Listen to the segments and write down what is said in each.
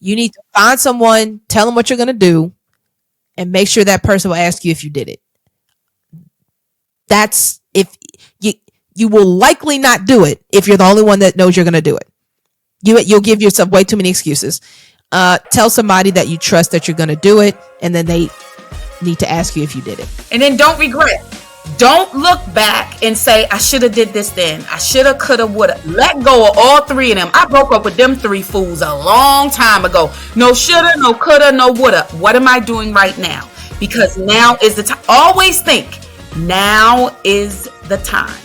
You need to find someone, tell them what you're going to do, and make sure that person will ask you if you did it. That's if you will likely not do it if you're the only one that knows you're going to do it. You'll give yourself way too many excuses. Tell somebody that you trust that you're going to do it, and then they need to ask you if you did it. And then don't regret. Don't look back and say, I should have did this then. I should have, could have, would have. Let go of all three of them. I broke up with them three fools a long time ago. No shoulda, no coulda, no woulda. What am I doing right now? Because now is the time. Always think, now is the time.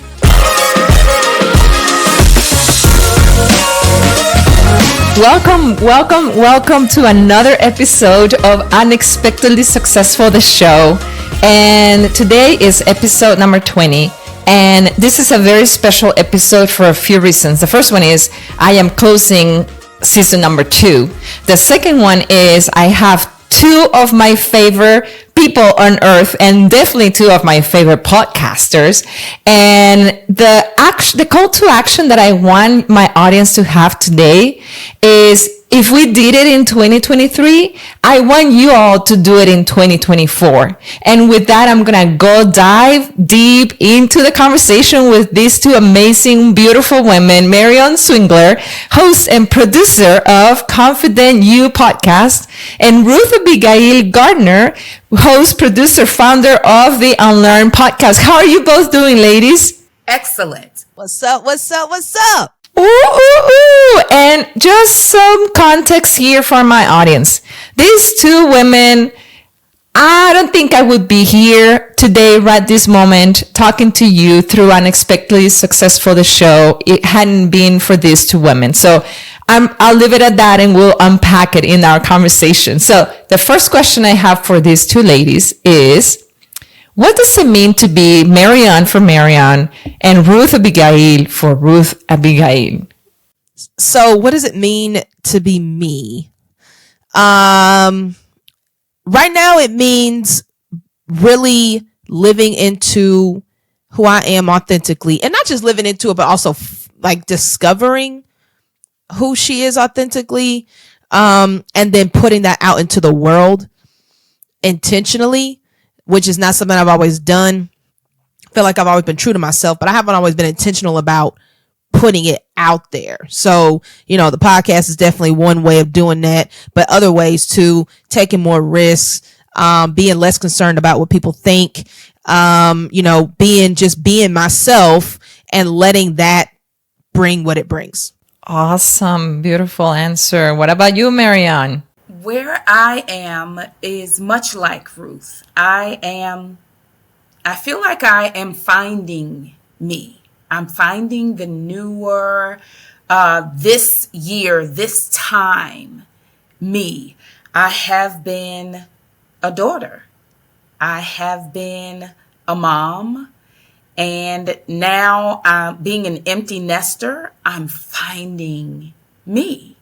Welcome to another episode of Unexpectedly Successful, the show. And today is episode number 20. And this is a very special episode for a few reasons. The first one is I am closing season number 2. The second one is I have 2 of my favorite people on earth, and definitely 2 of my favorite podcasters. And the call to action that I want my audience to have today is, if we did it in 2023, I want you all to do it in 2024. And with that, I'm going to go dive deep into the conversation with these 2 amazing, beautiful women, Marion Swingler, host and producer of Confident You podcast, and Ruth Abigail Gardner, host, producer, founder of the UnlearnT podcast. How are you both doing, ladies? Excellent. What's up? Ooh. And just some context here for my audience. These 2 women, I don't think I would be here today, right this moment, talking to you through Unexpectedly Successful, the show. It hadn't been for these 2 women. So I'll leave it at that and we'll unpack it in our conversation. So the first question I have for these 2 ladies is, what does it mean to be Marion for Marion and Ruth Abigail for Ruth Abigail? So what does it mean to be me? Right now it means really living into who I am authentically, and not just living into it, but also like discovering who she is authentically, and then putting that out into the world intentionally, which is not something I've always done. I feel like I've always been true to myself, but I haven't always been intentional about putting it out there. So, the podcast is definitely one way of doing that, but other ways too, taking more risks, being less concerned about what people think, being myself and letting that bring what it brings. Awesome. Beautiful answer. What about you, Marion? Where I am is much like Ruth. I feel like I am finding me. I'm finding the newer, this year, this time, me. I have been a daughter. I have been a mom. And now, being an empty nester, I'm finding me.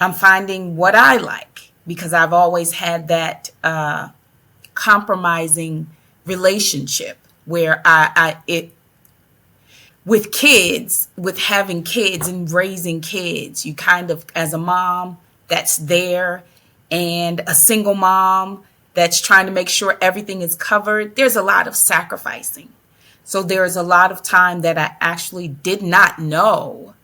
I'm finding what I like, because I've always had that compromising relationship where with kids, with having kids and raising kids, you kind of, as a mom that's there and a single mom that's trying to make sure everything is covered, there's a lot of sacrificing. So there's a lot of time that I actually did not know.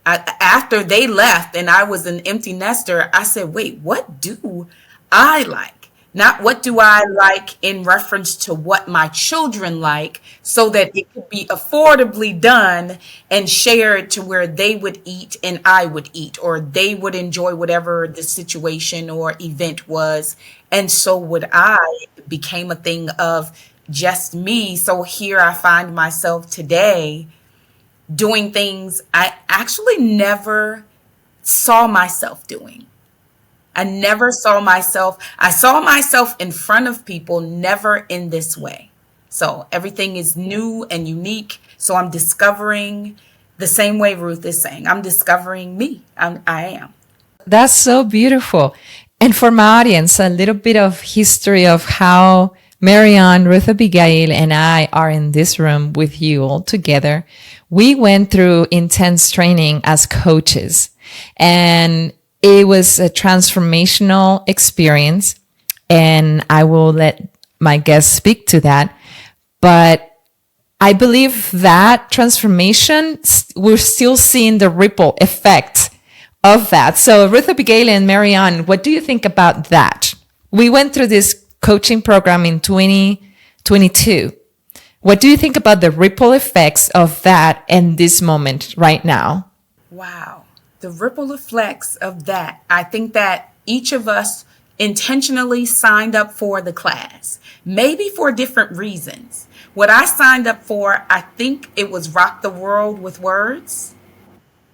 After they left and I was an empty nester, I said, wait, what do I like? Not what do I like in reference to what my children like, so that it could be affordably done and shared to where they would eat and I would eat, or they would enjoy whatever the situation or event was. And so would I. It became a thing of just me. So here I find myself today doing things I actually never saw myself doing. I saw myself in front of people, never in this way. So everything is new and unique. So I'm discovering, the same way Ruth is saying, I'm discovering me. I am. That's so beautiful. And for my audience, a little bit of history of how Marion, Ruth Abigail, and I are in this room with you all together. We went through intense training as coaches. And It was a transformational experience, and I will let my guests speak to that. But I believe that transformation, we're still seeing the ripple effect of that. So Ruth, Abigail, and Marion, what do you think about that? We went through this coaching program in 2022. What do you think about the ripple effects of that in this moment right now? Wow. The ripple effects of that. I think that each of us intentionally signed up for the class, maybe for different reasons. What I signed up for, I think it was Rock the World with Words.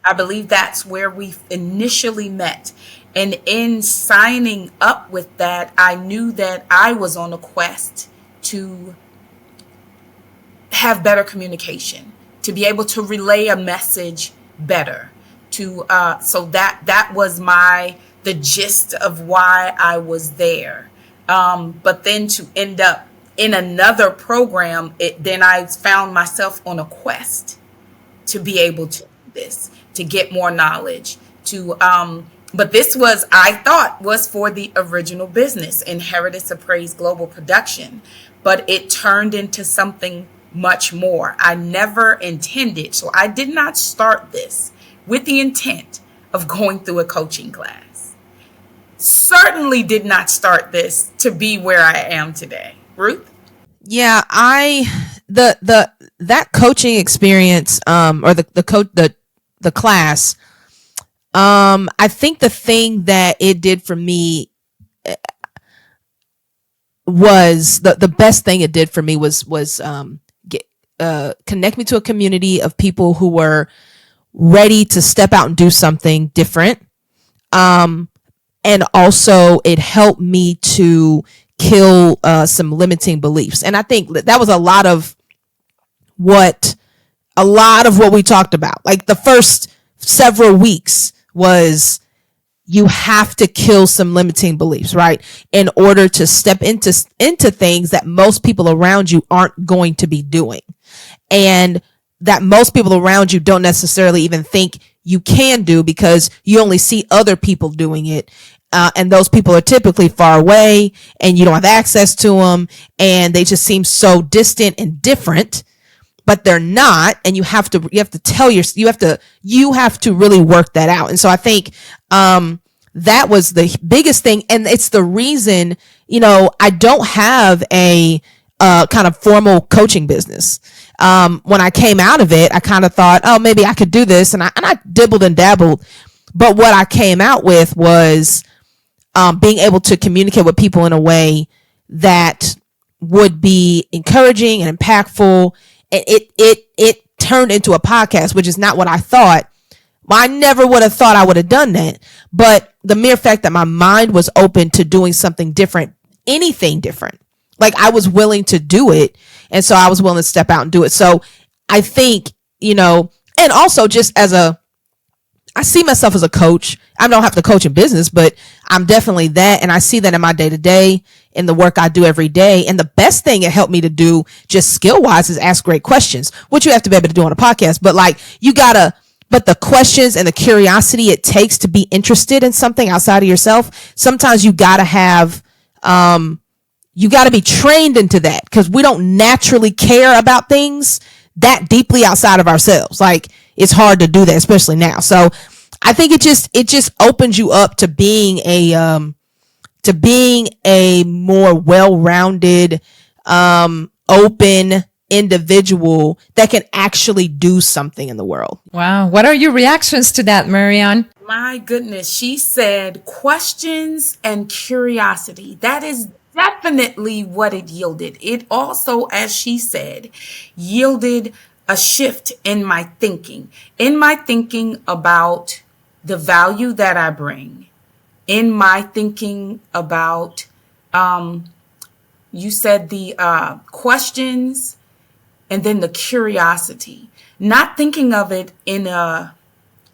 I believe that's where we initially met. And in signing up with that, I knew that I was on a quest to have better communication, to be able to relay a message better. So that was the gist of why I was there. But then to end up in another program, then I found myself on a quest to be able to do this, to get more knowledge, but this I thought was for the original business, Inheritance of Praise Global Production, but it turned into something much more. I never intended, so I did not start this with the intent of going through a coaching class. Certainly did not start this to be where I am today. Ruth? Yeah, that coaching experience, or the class, I think the thing that it did for me was the best thing it did for me was connect me to a community of people who were ready to step out and do something different. And also it helped me to kill some limiting beliefs. And I think that was a lot of what we talked about. Like the first several weeks was, you have to kill some limiting beliefs, right? In order to step into things that most people around you aren't going to be doing. And that most people around you don't necessarily even think you can do, because you only see other people doing it. And those people are typically far away and you don't have access to them, and they just seem so distant and different, but they're not. And you have to really work that out. And so I think, that was the biggest thing. And it's the reason, I don't have a, kind of formal coaching business. When I came out of it, I kind of thought, oh, maybe I could do this. And I dibbled and dabbled. But what I came out with was, being able to communicate with people in a way that would be encouraging and impactful. And it turned into a podcast, which is not what I thought. I never would have thought I would have done that. But the mere fact that my mind was open to doing something different, anything different, like I was willing to do it. And so I was willing to step out and do it. So I think, and also just I see myself as a coach. I don't have to coach in business, but I'm definitely that. And I see that in my day to day, in the work I do every day. And the best thing it helped me to do just skill wise is ask great questions, which you have to be able to do on a podcast. But but the questions and the curiosity it takes to be interested in something outside of yourself, sometimes you gotta be trained into that, because we don't naturally care about things that deeply outside of ourselves. Like, it's hard to do that, especially now. So I think it just opens you up to being a more well-rounded, open individual that can actually do something in the world. Wow. What are your reactions to that, Marion? My goodness. She said questions and curiosity. That is definitely what it yielded. It also, as she said, yielded a shift in my thinking about the value that I bring, in my thinking about, you said the questions and then the curiosity, not thinking of it in a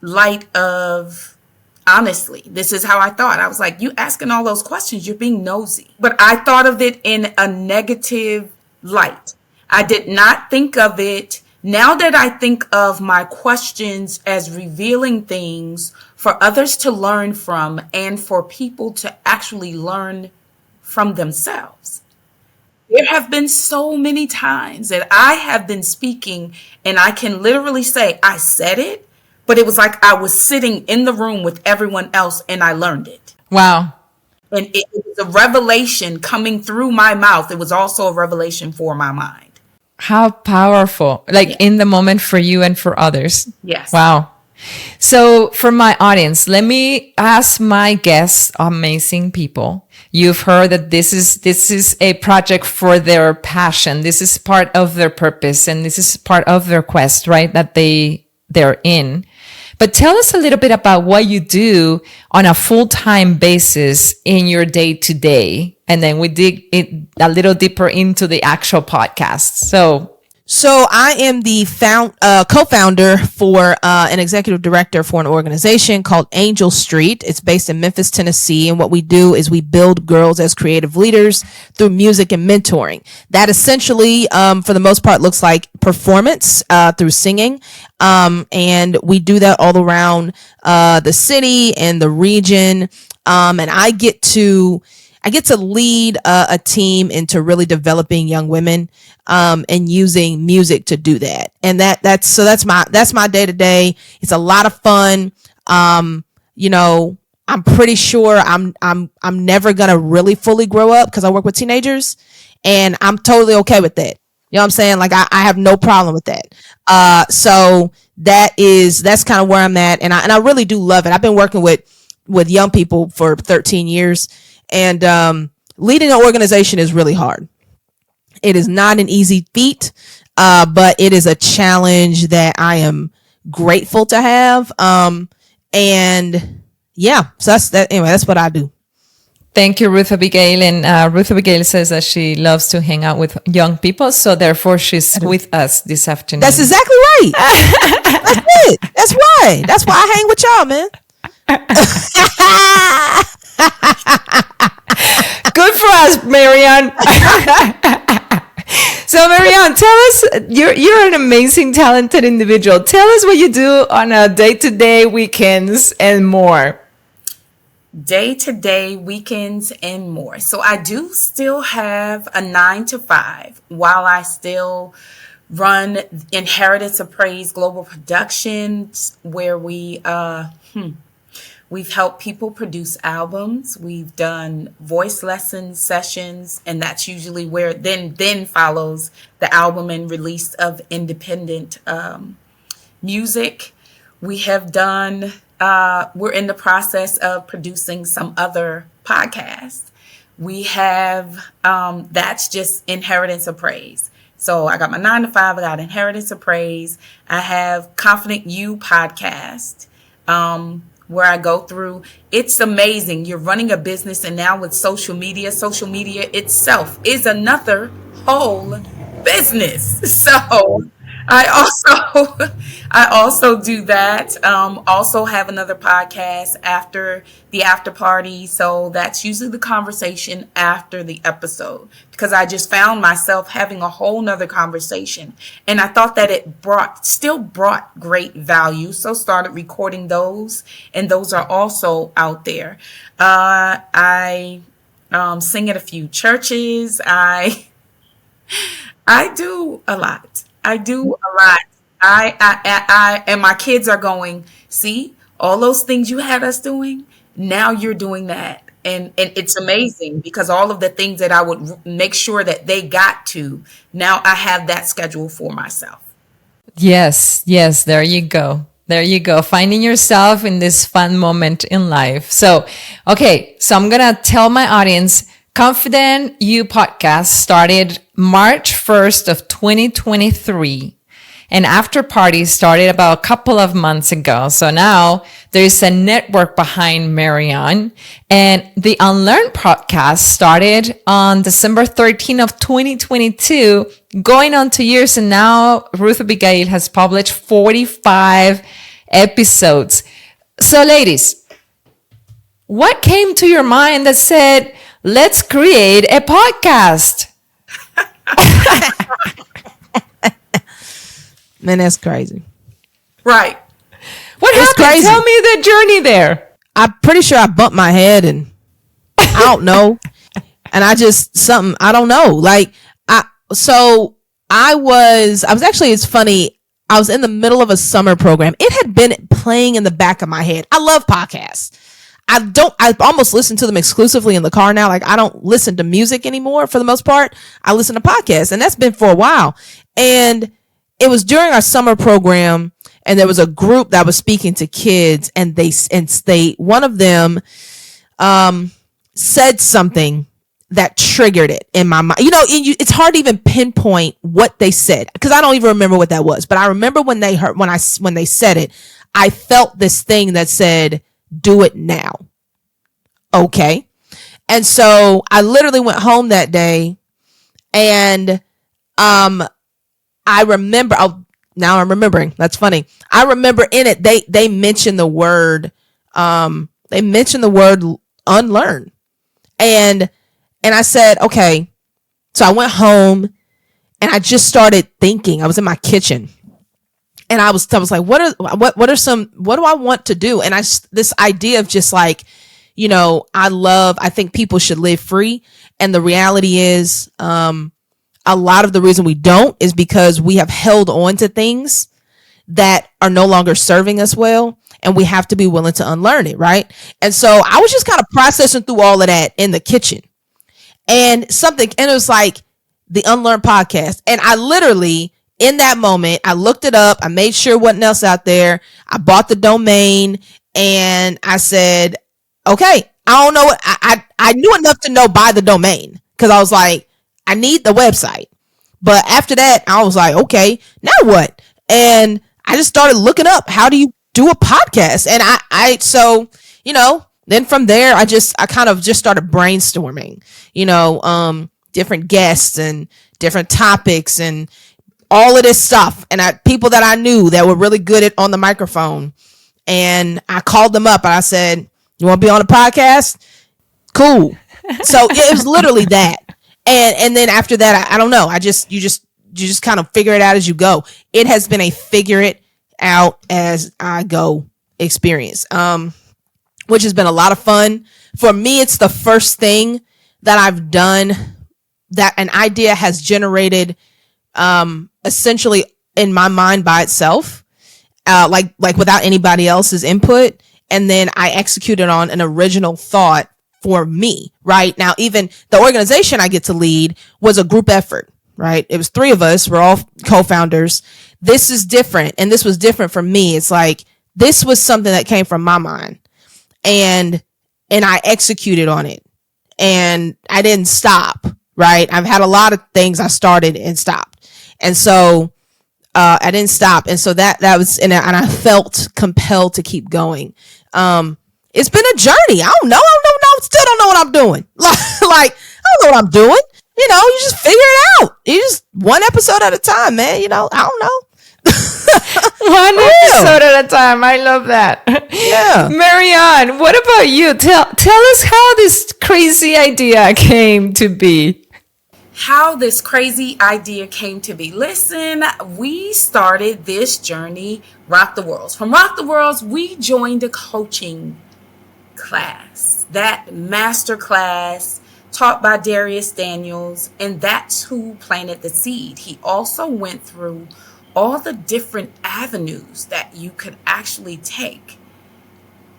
light of, honestly, this is how I thought. I was like, you asking all those questions, you're being nosy. But I thought of it in a negative light. I did not think of it. Now that I think of my questions as revealing things for others to learn from, and for people to actually learn from themselves. There have been so many times that I have been speaking and I can literally say, I said it, but it was like I was sitting in the room with everyone else and I learned it. Wow. And it was a revelation coming through my mouth. It was also a revelation for my mind. How powerful. Like in the moment for you and for others. Yes. Wow. So for my audience, let me ask my guests, amazing people. You've heard that this is a project for their passion. This is part of their purpose, and this is part of their quest, right? That they're in. But tell us a little bit about what you do on a full-time basis in your day-to-day. And then we dig a little deeper into the actual podcast. So I am the co-founder for an executive director for an organization called Angel Street. It's based in Memphis, Tennessee. And what we do is we build girls as creative leaders through music and mentoring. That essentially, for the most part, looks like performance through singing. And we do that all around the city and the region. And I get to lead a team into really developing young women and using music to do that. And that's my day to day. It's a lot of fun. I'm pretty sure I'm never gonna really fully grow up because I work with teenagers, and I'm totally okay with that. You know what I'm saying? Like I have no problem with that. So that's kind of where I'm at, and I really do love it. I've been working with young people for 13 years. And leading an organization is really hard. It is not an easy feat, but it is a challenge that I am grateful to have. And yeah, so that's that. Anyway, that's what I do. Thank you, Ruth Abigail. And Ruth Abigail says that she loves to hang out with young people. So therefore, she's with us this afternoon. That's exactly right. That's it. That's right. That's why I hang with y'all, man. Good for us, Marion. So, Marion, tell us, you're an amazing, talented individual. Tell us what you do on a day-to-day, weekends, and more. Day-to-day, weekends, and more. So I do still have a 9-to-5 while I still run Inheritance of Praise Global Productions, where we've helped people produce albums. We've done voice lesson sessions, and that's usually where then follows the album and release of independent music. We have done, we're in the process of producing some other podcasts. We have, that's just Inheritance of Praise. So I got my 9-to-5, I got Inheritance of Praise. I have Confident You podcast, where I go through. It's amazing. You're running a business, and now with social media itself is another whole business. So I also do that. Also have another podcast after the after party. So that's usually the conversation after the episode, because I just found myself having a whole nother conversation, and I thought that it still brought great value. So started recording those, and those are also out there. I sing at a few churches. I do a lot. I and my kids are going, see, all those things you had us doing, now you're doing that. And it's amazing, because all of the things that I would make sure that they got to, now I have that schedule for myself. Yes. There you go. Finding yourself in this fun moment in life. So, okay. So I'm going to tell my audience, Confident You podcast started March 1st of 2023. And After Party started about a couple of months ago. So now there's a network behind Marion. And the UnlearnT podcast started on December 13th of 2022, going on 2 years. And now Ruth Abigail has published 45 episodes. So ladies, what came to your mind that said, let's create a podcast? Man, that's crazy. Right. What It's happened? crazy. Tell me the journey there. I'm pretty sure I bumped my head and I don't know. And I just, something, I don't know. Like, I was actually, it's funny. I was in the middle of a summer program. It had been playing in the back of my head. I love podcasts. I almost listen to them exclusively in the car now. Like, I don't listen to music anymore for the most part. I listen to podcasts, and that's been for a while. And it was during our summer program, and there was a group that was speaking to kids, and one of them, said something that triggered it in my mind. It's hard to even pinpoint what they said because I don't even remember what that was. But I remember when they said it, I felt this thing that said, "Do it now." Okay. And so I literally went home that day, and I remember. Now I'm remembering. That's funny. I remember in it they mentioned the word. They mentioned the word unlearn. And I said, okay. So I went home and I just started thinking. I was in my kitchen and I was like, what do I want to do? And this idea of just like, I think people should live free. And the reality is, a lot of the reason we don't is because we have held on to things that are no longer serving us well. And we have to be willing to unlearn it, right? And so I was just kind of processing through all of that in the kitchen. And it was like the UnlearnT podcast. And I literally, in that moment, I looked it up. I made sure wasn't else out there. I bought the domain and I said, okay, I don't know what, I knew enough to know buy the domain because I was like, I need the website. But after that, I was like, okay, now what? And I just started looking up, how do you do a podcast? And then from there, I kind of just started brainstorming, different guests and different topics and all of this stuff. And people that I knew that were really good on the microphone. And I called them up and I said, you want to be on a podcast? Cool. So it was literally that. And then after that, I don't know. You just kind of figure it out as you go. It has been a figure it out as I go experience, which has been a lot of fun. For me, it's the first thing that I've done that an idea has generated, essentially in my mind by itself, like without anybody else's input. And then I executed on an original thought for me, right? Now, even the organization I get to lead was a group effort, right? It was 3 of us. We're all co-founders. This is different. And this was different for me. It's like, this was something that came from my mind and I executed on it and I didn't stop, right? I've had a lot of things I started and stopped. And so, I didn't stop. And so that was, and I felt compelled to keep going. It's been a journey. I don't know. Still don't know what I'm doing. Like, I don't know what I'm doing. You just figure it out. You just one episode at a time, man. I don't know. One episode at a time. I love that. Yeah. Marion, what about you? Tell us how this crazy idea came to be. How this crazy idea came to be. Listen, we started this journey, Rock the Worlds. From Rock the Worlds, we joined a coaching class, that master class taught by Darius Daniels, and that's who planted the seed. He also went through all the different avenues that you could actually take,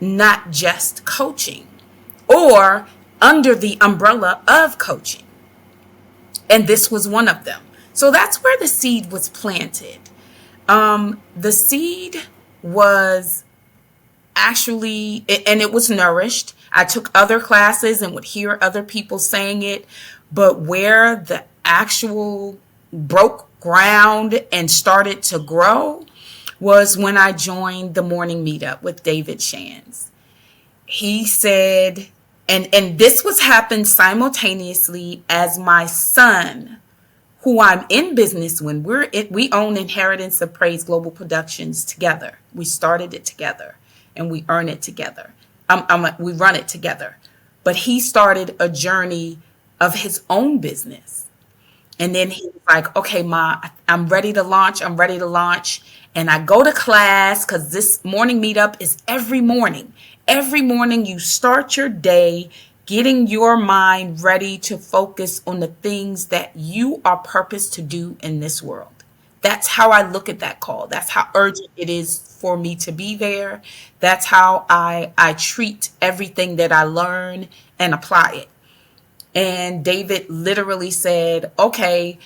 not just coaching or under the umbrella of coaching. And this was one of them. So that's where the seed was planted. The seed was actually, and it was nourished. I took other classes and would hear other people saying it, but where the actual broke ground and started to grow was when I joined the morning meetup with David Shands. He said, and this was happened simultaneously as my son, who I'm in business when we own Inheritance of Praise Global Productions together. We started it together and we earn it together. We run it together. But he started a journey of his own business. And then he was like, okay, Ma, I'm ready to launch. I'm ready to launch. And I go to class because this morning meetup is every morning. Every morning you start your day getting your mind ready to focus on the things that you are purposed to do in this world. That's how I look at that call. That's how urgent it is for me to be there. That's how I treat everything that I learn and apply it. And David literally said, okay,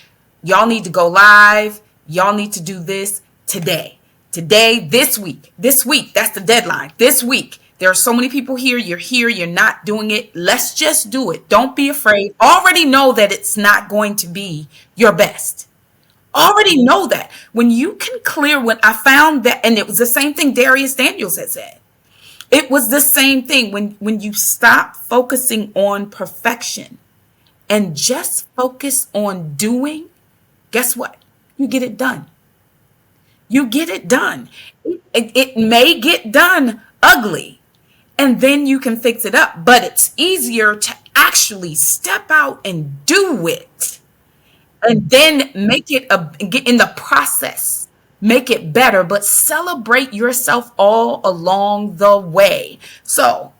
y'all need to go live. Y'all need to do this today. Today, this week. This week, that's the deadline. This week. There are so many people here. You're not doing it. Let's just do it. Don't be afraid. Already know that it's not going to be your best. Already know that. When you can clear, when I found that, and it was the same thing Darius Daniels had said. It was the same thing when you stop focusing on perfection and just focus on doing, guess what? You get it done. You get it done. It may get done ugly, and then you can fix it up, but it's easier to actually step out and do it and then get in the process. Make it better, but celebrate yourself all along the way. So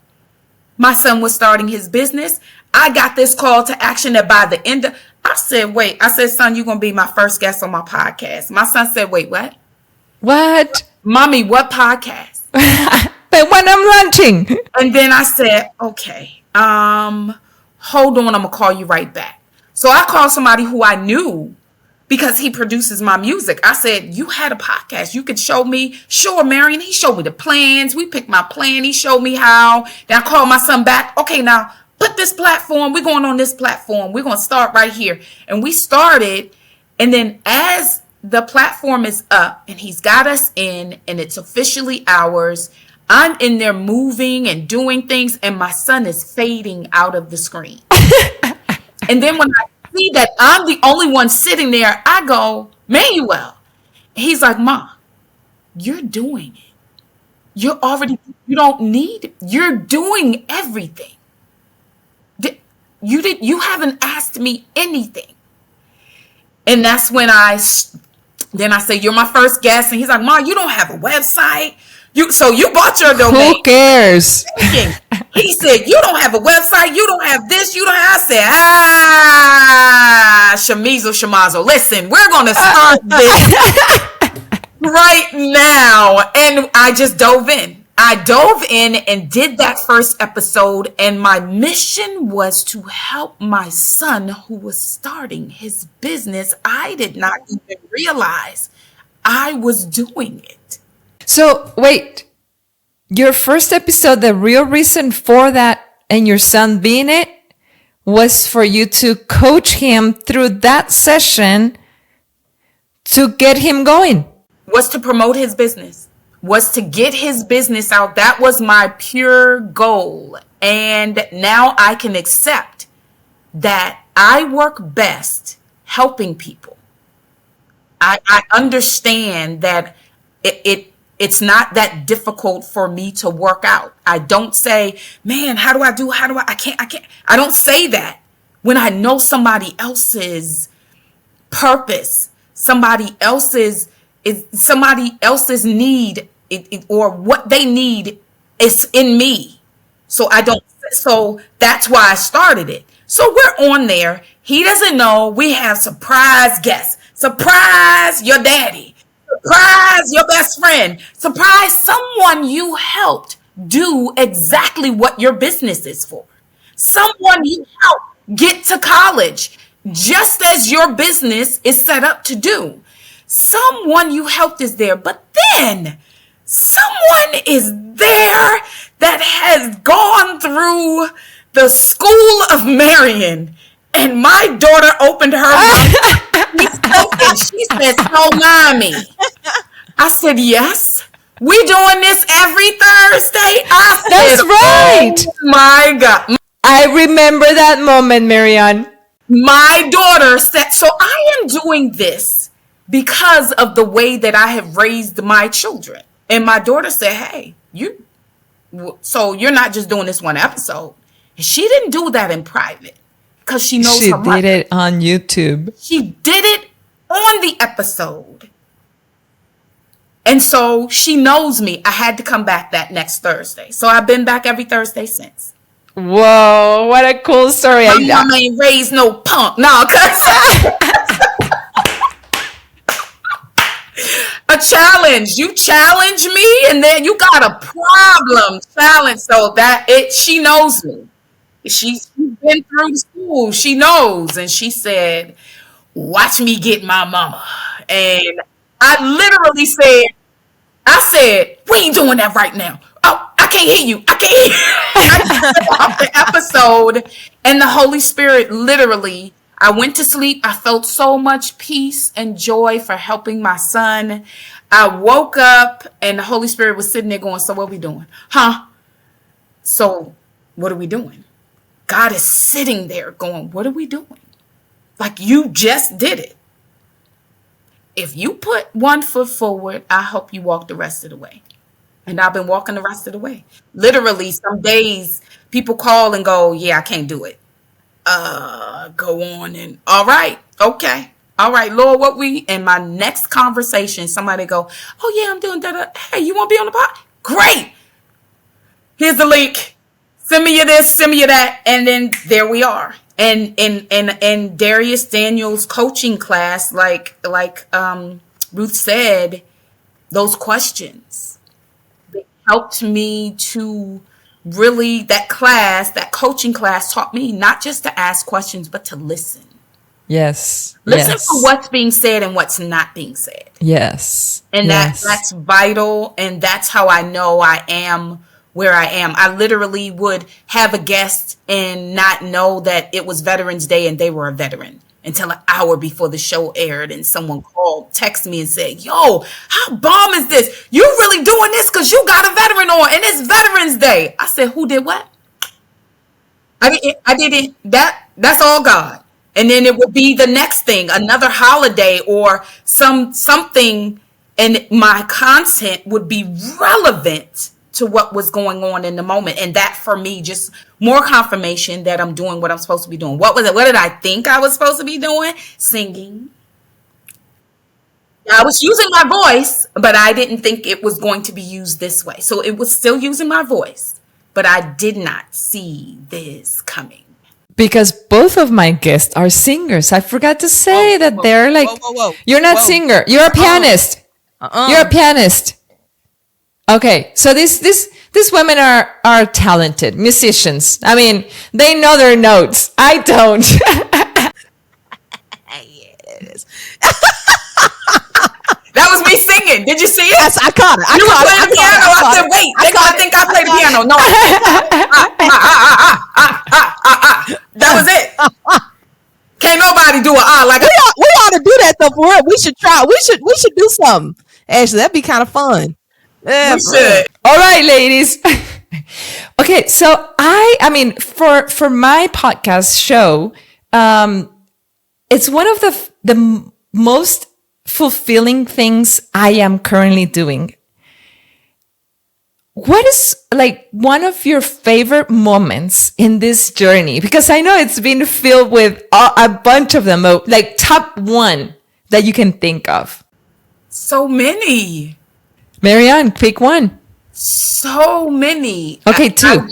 my son was starting his business. I got this call to action that by the end of, I said, son, you're going to be my first guest on my podcast. My son said, wait, what? What? Mommy, what podcast? But when I'm launching. And then I said, okay, hold on. I'm going to call you right back. So I called somebody who I knew because he produces my music. I said, you had a podcast. You could show me. Sure, Marion. He showed me the plans. We picked my plan. He showed me how. Then I called my son back. Okay, now put this platform. We're going on this platform. We're going to start right here. And we started. And then as the platform is up and he's got us in and it's officially ours, I'm in there moving and doing things. And my son is fading out of the screen. And then when I see that I'm the only one sitting there, I go, Manuel. He's like, Ma, you're doing it. You don't need it. You're doing everything. You haven't asked me anything. And that's when then I say, you're my first guest. And he's like, Ma, you don't have a website. So you bought your domain. Who cares? He said, you don't have a website. You don't have this. You don't have. I said, Shamizo. Listen, we're going to start this right now. And I just dove in. I dove in and did that first episode. And my mission was to help my son who was starting his business. I did not even realize I was doing it. So wait, your first episode, the real reason for that and your son being it was for you to coach him through that session to get him going. Was to promote his business, was to get his business out. That was my pure goal. And now I can accept that I work best helping people. I understand that it's not that difficult for me to work out. I don't say, man, I can't. I don't say that when I know somebody else's purpose, somebody else's need or what they need is in me. So that's why I started it. So we're on there. He doesn't know we have surprise guests. Surprise your daddy. Surprise your best friend. Surprise someone you helped do exactly what your business is for. Someone you helped get to college just as your business is set up to do. Someone you helped is there, but then someone is there that has gone through the school of Marion. And my daughter opened her mouth and she said, so mommy. I said, yes. We doing this every Thursday? That's right. Oh my God. I remember that moment, Marion. My daughter said, so I am doing this because of the way that I have raised my children. And my daughter said, hey, so you're not just doing this one episode. And she didn't do that in private. because she knows She her mother. did it on YouTube. She did it on the episode. And so she knows me. I had to come back that next Thursday. So I've been back every Thursday since. Whoa, what a cool story. My mama ain't raised no punk. No, cause a challenge. You challenge me and then you got a problem. Challenge. So she knows me. She's been through the school. She knows. And she said, watch me get my mama. And I literally said, we ain't doing that right now. Oh, I can't hear you. I can't hear you. I just off the episode, and the Holy Spirit literally, I went to sleep. I felt so much peace and joy for helping my son. I woke up and the Holy Spirit was sitting there going, so what are we doing? Huh? So what are we doing? God is sitting there going, what are we doing? Like, you just did it. If you put one foot forward, I hope you walk the rest of the way. And I've been walking the rest of the way. Literally, some days people call and go, yeah, I can't do it. Go on and, all right, okay. All right, Lord, and my next conversation, somebody go, oh yeah, I'm doing that. Hey, you want to be on the pod? Great. Here's the link. Send me this, send me that. And then there we are. And Darius Daniels' coaching class, like Ruth said, those questions, they helped me to really, that coaching class taught me not just to ask questions, but to listen. Yes. Listen for what's being said and what's not being said. Yes. And that's vital. And that's how I know I am where I am. I literally would have a guest and not know that it was Veterans Day and they were a veteran until an hour before the show aired, and someone text me and said, yo, how bomb is this? You really doing this because you got a veteran on and it's Veterans Day. I said, who did what? I didn't. That's all God. And then it would be the next thing, another holiday or something, and my content would be relevant to what was going on in the moment. And that, for me, just more confirmation that I'm doing what I'm supposed to be doing. What was it? What did I think I was supposed to be doing? Singing. I was using my voice, but I didn't think it was going to be used this way. So it was still using my voice, but I did not see this coming. Because both of my guests are singers. I forgot to say that they're like, you're not singer. You're a pianist. You're a pianist. Okay, so these women are talented musicians. I mean, they know their notes. I don't. Yeah, it is. That was me singing. Did you see it? Yes, I caught it. You were playing the piano. I said, wait, I think I played the piano. No. That was it. Can't nobody do it. Like we ought to do that though. For real. We should try. We should do something. Actually, that'd be kind of fun. Yeah, we should. All right, ladies. Okay, so I mean, for my podcast show, it's one of the most fulfilling things I am currently doing. What is like one of your favorite moments in this journey? Because I know it's been filled with a bunch of them, like top one that you can think of. So many. Marion, pick one. So many. Okay, two.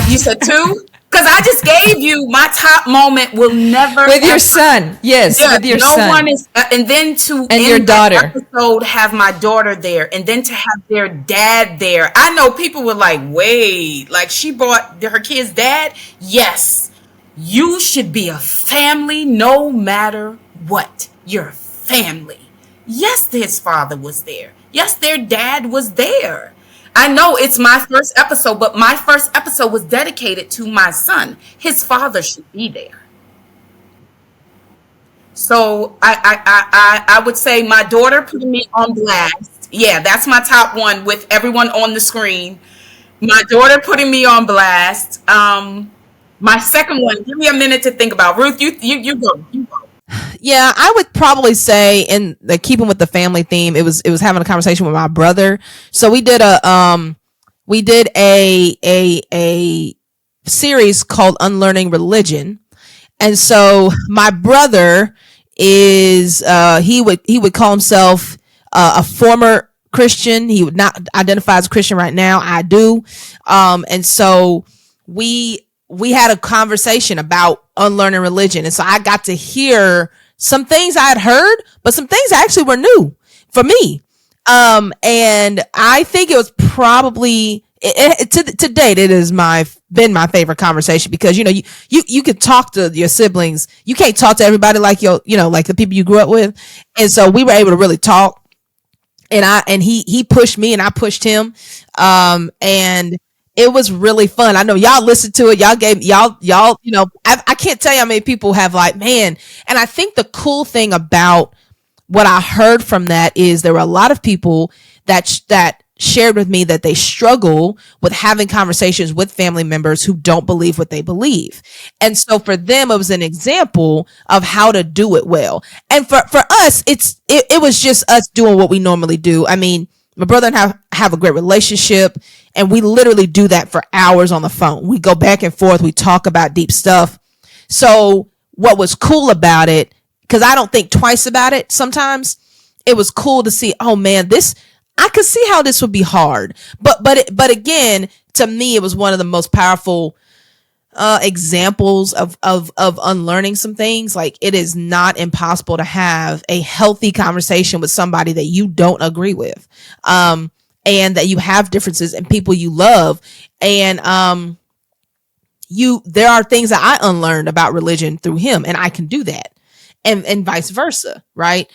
You said two? Because I just gave you my top moment will never with your son. Yes, yeah, with your no son. One is, and then to and your daughter. Episode have my daughter there, and then to have their dad there. I know people were like, "Wait, like she brought her kid's dad?" Yes, you should be a family, no matter what. You're family. Yes, his father was there. Yes, their dad was there. I know it's my first episode, but my first episode was dedicated to my son. His father should be there. So I would say my daughter putting me on blast. Yeah, that's my top one with everyone on the screen. My daughter putting me on blast. My second one, give me a minute to think about. Ruth, you go. You go. Yeah, I would probably say, in the keeping with the family theme, it was having a conversation with my brother. So we did a series called Unlearning Religion. And so my brother is he would call himself a former Christian. He would not identify as a Christian right now. I do. And so we had a conversation about unlearning religion. And so I got to hear some things I had heard, but some things actually were new for me. And I think it was probably to date, it is been my favorite conversation, because you can talk to your siblings. You can't talk to everybody like like the people you grew up with. And so we were able to really talk, and he pushed me and I pushed him. And it was really fun. I know y'all listened to it. I can't tell you how many people have like, man. And I think the cool thing about what I heard from that is there were a lot of people that shared with me that they struggle with having conversations with family members who don't believe what they believe. And so for them, it was an example of how to do it well. And for us, it was just us doing what we normally do. I mean, my brother and I have a great relationship, and we literally do that for hours on the phone. We go back and forth. We talk about deep stuff. So what was cool about it, because I don't think twice about it sometimes, it was cool to see, oh man, I could see how this would be hard. But again, to me, it was one of the most powerful examples of unlearning some things. Like, it is not impossible to have a healthy conversation with somebody that you don't agree with, and that you have differences and people you love. And there are things that I unlearned about religion through him, and I can do that, and vice versa, right?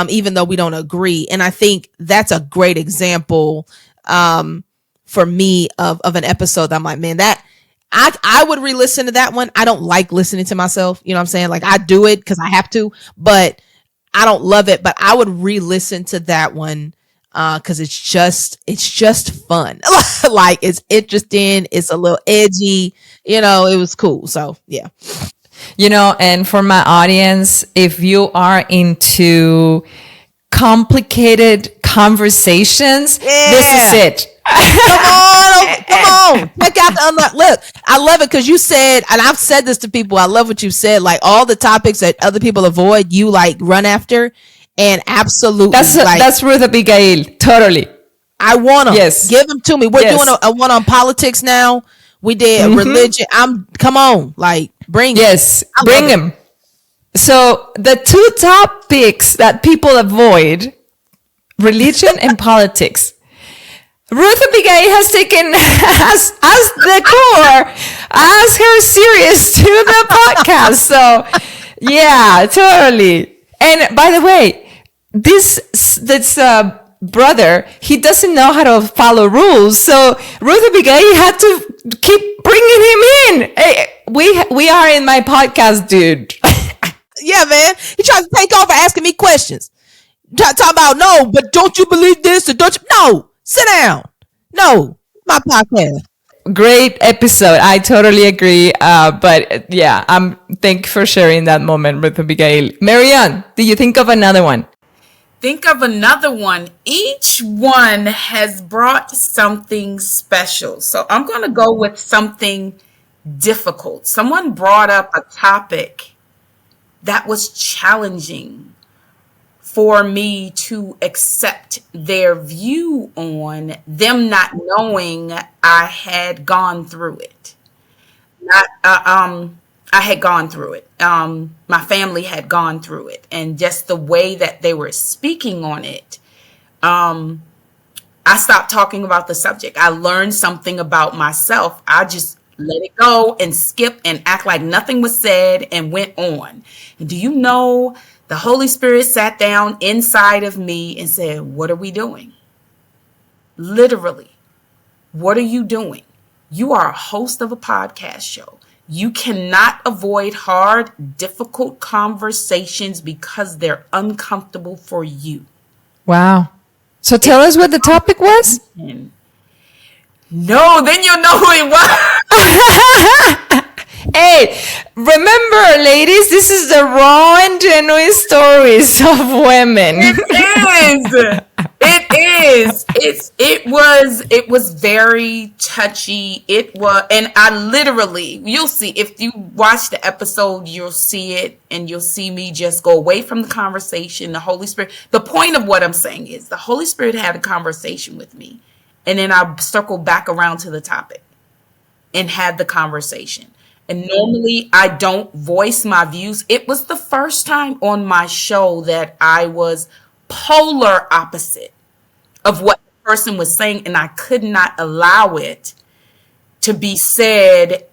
Even though we don't agree. And I think that's a great example for me of an episode that I'm like, man, that I would re-listen to that one. I don't like listening to myself. You know what I'm saying? Like, I do it because I have to, but I don't love it. But I would re-listen to that one because it's just fun. Like, it's interesting. It's a little edgy. It was cool. So yeah. And for my audience, if you are into complicated conversations, this is it. Come on. Check out the look. I love it because you said, and I've said this to people, I love what you said, like all the topics that other people avoid, you like run after, and absolutely. That's Ruth Abigail. Totally. I want them. Yes. Give them to me. We're doing a one on politics now. We did religion. Come on, like bring. Yes, bring them. So the two topics that people avoid, religion and politics. Ruth Abigail has taken as the core, as her series to the podcast. So yeah, totally. And by the way, this brother, he doesn't know how to follow rules. So Ruth Abigail had to keep bringing him in. Hey, we are in my podcast, dude. Yeah, man. He tries to take over asking me questions. Talking about, no, but don't you believe this? Or don't you? No, sit down. No, my podcast. Great episode. I totally agree. But yeah, thank you for sharing that moment with Abigail. Marion, do you think of another one? Think of another one. Each one has brought something special. So I'm going to go with something difficult. Someone brought up a topic that was challenging for me to accept their view on, them not knowing I had gone through it. I had gone through it. My family had gone through it. And just the way that they were speaking on it, I stopped talking about the subject. I learned something about myself. I just let it go and skip and act like nothing was said and went on. And do you know, the Holy Spirit sat down inside of me and said, what are we doing? Literally, what are you doing? You are a host of a podcast show. You cannot avoid hard, difficult conversations because they're uncomfortable for you. Wow. So tell us what the topic was. No, then you'll know who it was. Hey, Remember, ladies, this is the raw and genuine stories of women. It was very touchy. It was, and I literally, you'll see, if you watch the episode, you'll see it, and you'll see me just go away from the conversation. The Holy Spirit, the point of what I'm saying is the Holy Spirit had a conversation with me, and then I circled back around to the topic and had the conversation. And normally I don't voice my views. It was the first time on my show that I was polar opposite of what the person was saying, and I could not allow it to be said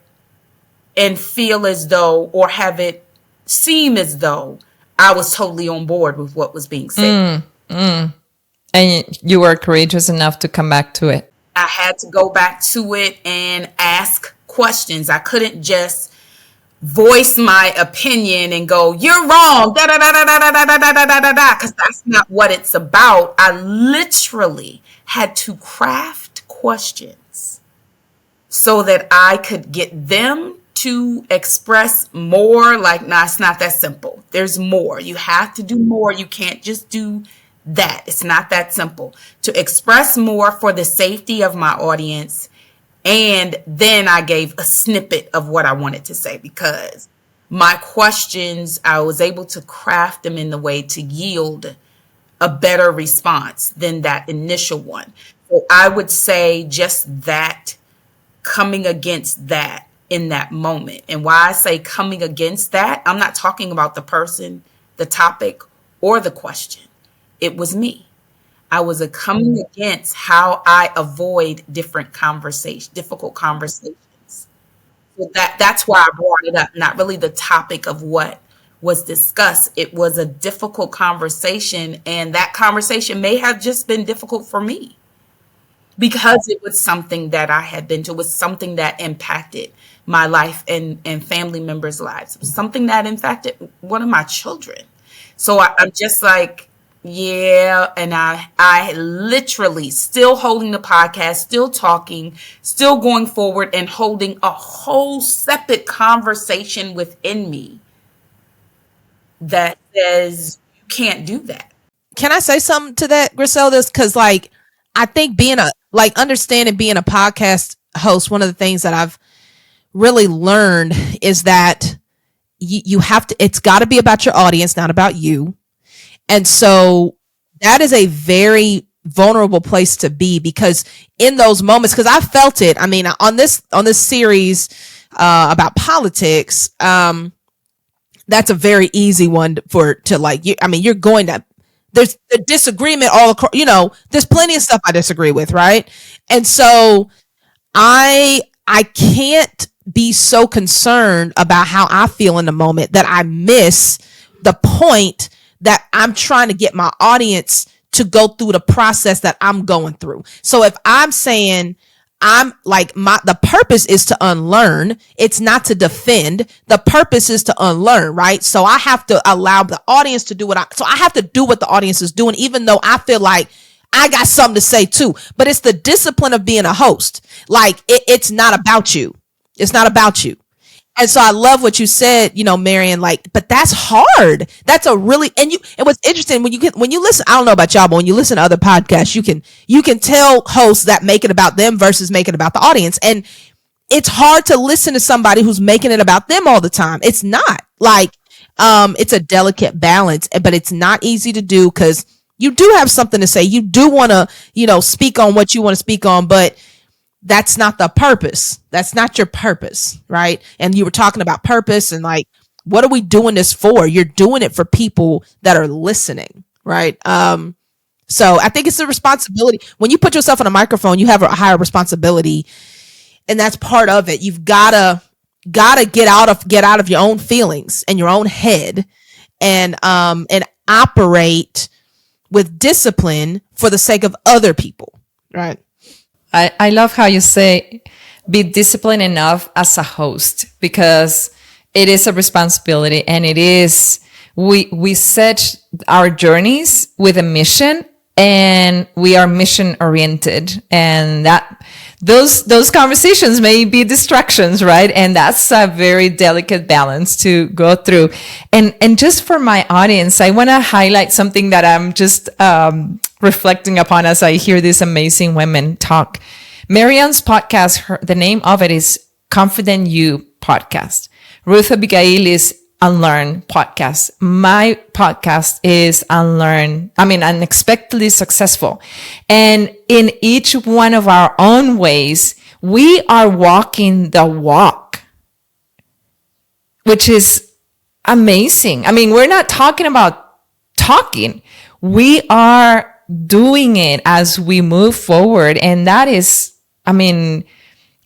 and feel as though, or have it seem as though I was totally on board with what was being said. And you were courageous enough to come back to it. I had to go back to it and ask questions. I couldn't just voice my opinion and go, "You're wrong," da da da da da da da da da da da, because that's not what it's about. I literally had to craft questions so that I could get them to express more. Like, nah, it's not that simple. There's more. You have to do more. You can't just do that. It's not that simple. To express more for the safety of my audience. And then I gave a snippet of what I wanted to say, because my questions, I was able to craft them in the way to yield a better response than that initial one. So I would say just that, coming against that in that moment. And why I say coming against that, I'm not talking about the person, the topic, or the question. It was me. I was coming against how I avoid difficult conversations. So that's why I brought it up, not really the topic of what was discussed. It was a difficult conversation, and that conversation may have just been difficult for me because it was something that I had been to. It was something that impacted my life and family members' lives. It was something that impacted one of my children. So I'm just like, yeah, and I literally still holding the podcast, still talking, still going forward, and holding a whole separate conversation within me that says you can't do that. Can I say something to that, Griselda? Because, like, I think understanding being a podcast host, one of the things that I've really learned is that you have to, it's got to be about your audience, not about you. And so that is a very vulnerable place to be, because in those moments, because I felt it. I mean, on this series about politics, that's a very easy one you're going to, there's a disagreement all across, there's plenty of stuff I disagree with. Right. And so I can't be so concerned about how I feel in the moment that I miss the point that I'm trying to get my audience to go through the process that I'm going through. So if I'm saying I'm like, the purpose is to unlearn, it's not to defend. The purpose is to unlearn, right? So I have to allow the audience to do so I have to do what the audience is doing, even though I feel like I got something to say too. But it's the discipline of being a host. Like, it's not about you. It's not about you. And so I love what you said, Marion, like, but that's hard. That's a really, and what's interesting when you listen, I don't know about y'all, but when you listen to other podcasts, you can tell hosts that make it about them versus make it about the audience. And it's hard to listen to somebody who's making it about them all the time. It's not like, it's a delicate balance, but it's not easy to do, because you do have something to say. You do want to, speak on what you want to speak on, but that's not the purpose. That's not your purpose, right? And you were talking about purpose and, like, what are we doing this for? You're doing it for people that are listening, right? So I think it's a responsibility. When you put yourself on a microphone, you have a higher responsibility, and that's part of it. You've gotta get out of your own feelings and your own head, and operate with discipline for the sake of other people, right? I love how you say be disciplined enough as a host, because it is a responsibility, and it is, we set our journeys with a mission, and we are mission oriented, and that those conversations may be distractions, right? And that's a very delicate balance to go through. And just for my audience, I want to highlight something that I'm just reflecting upon as I hear these amazing women talk. Marion's podcast, the name of it is Confident You Podcast. Ruth Abigail is UnlearnT podcast. My podcast is Unexpectedly Successful. And in each one of our own ways, we are walking the walk, which is amazing. I mean, we're not talking about talking. We are doing it as we move forward. And that is,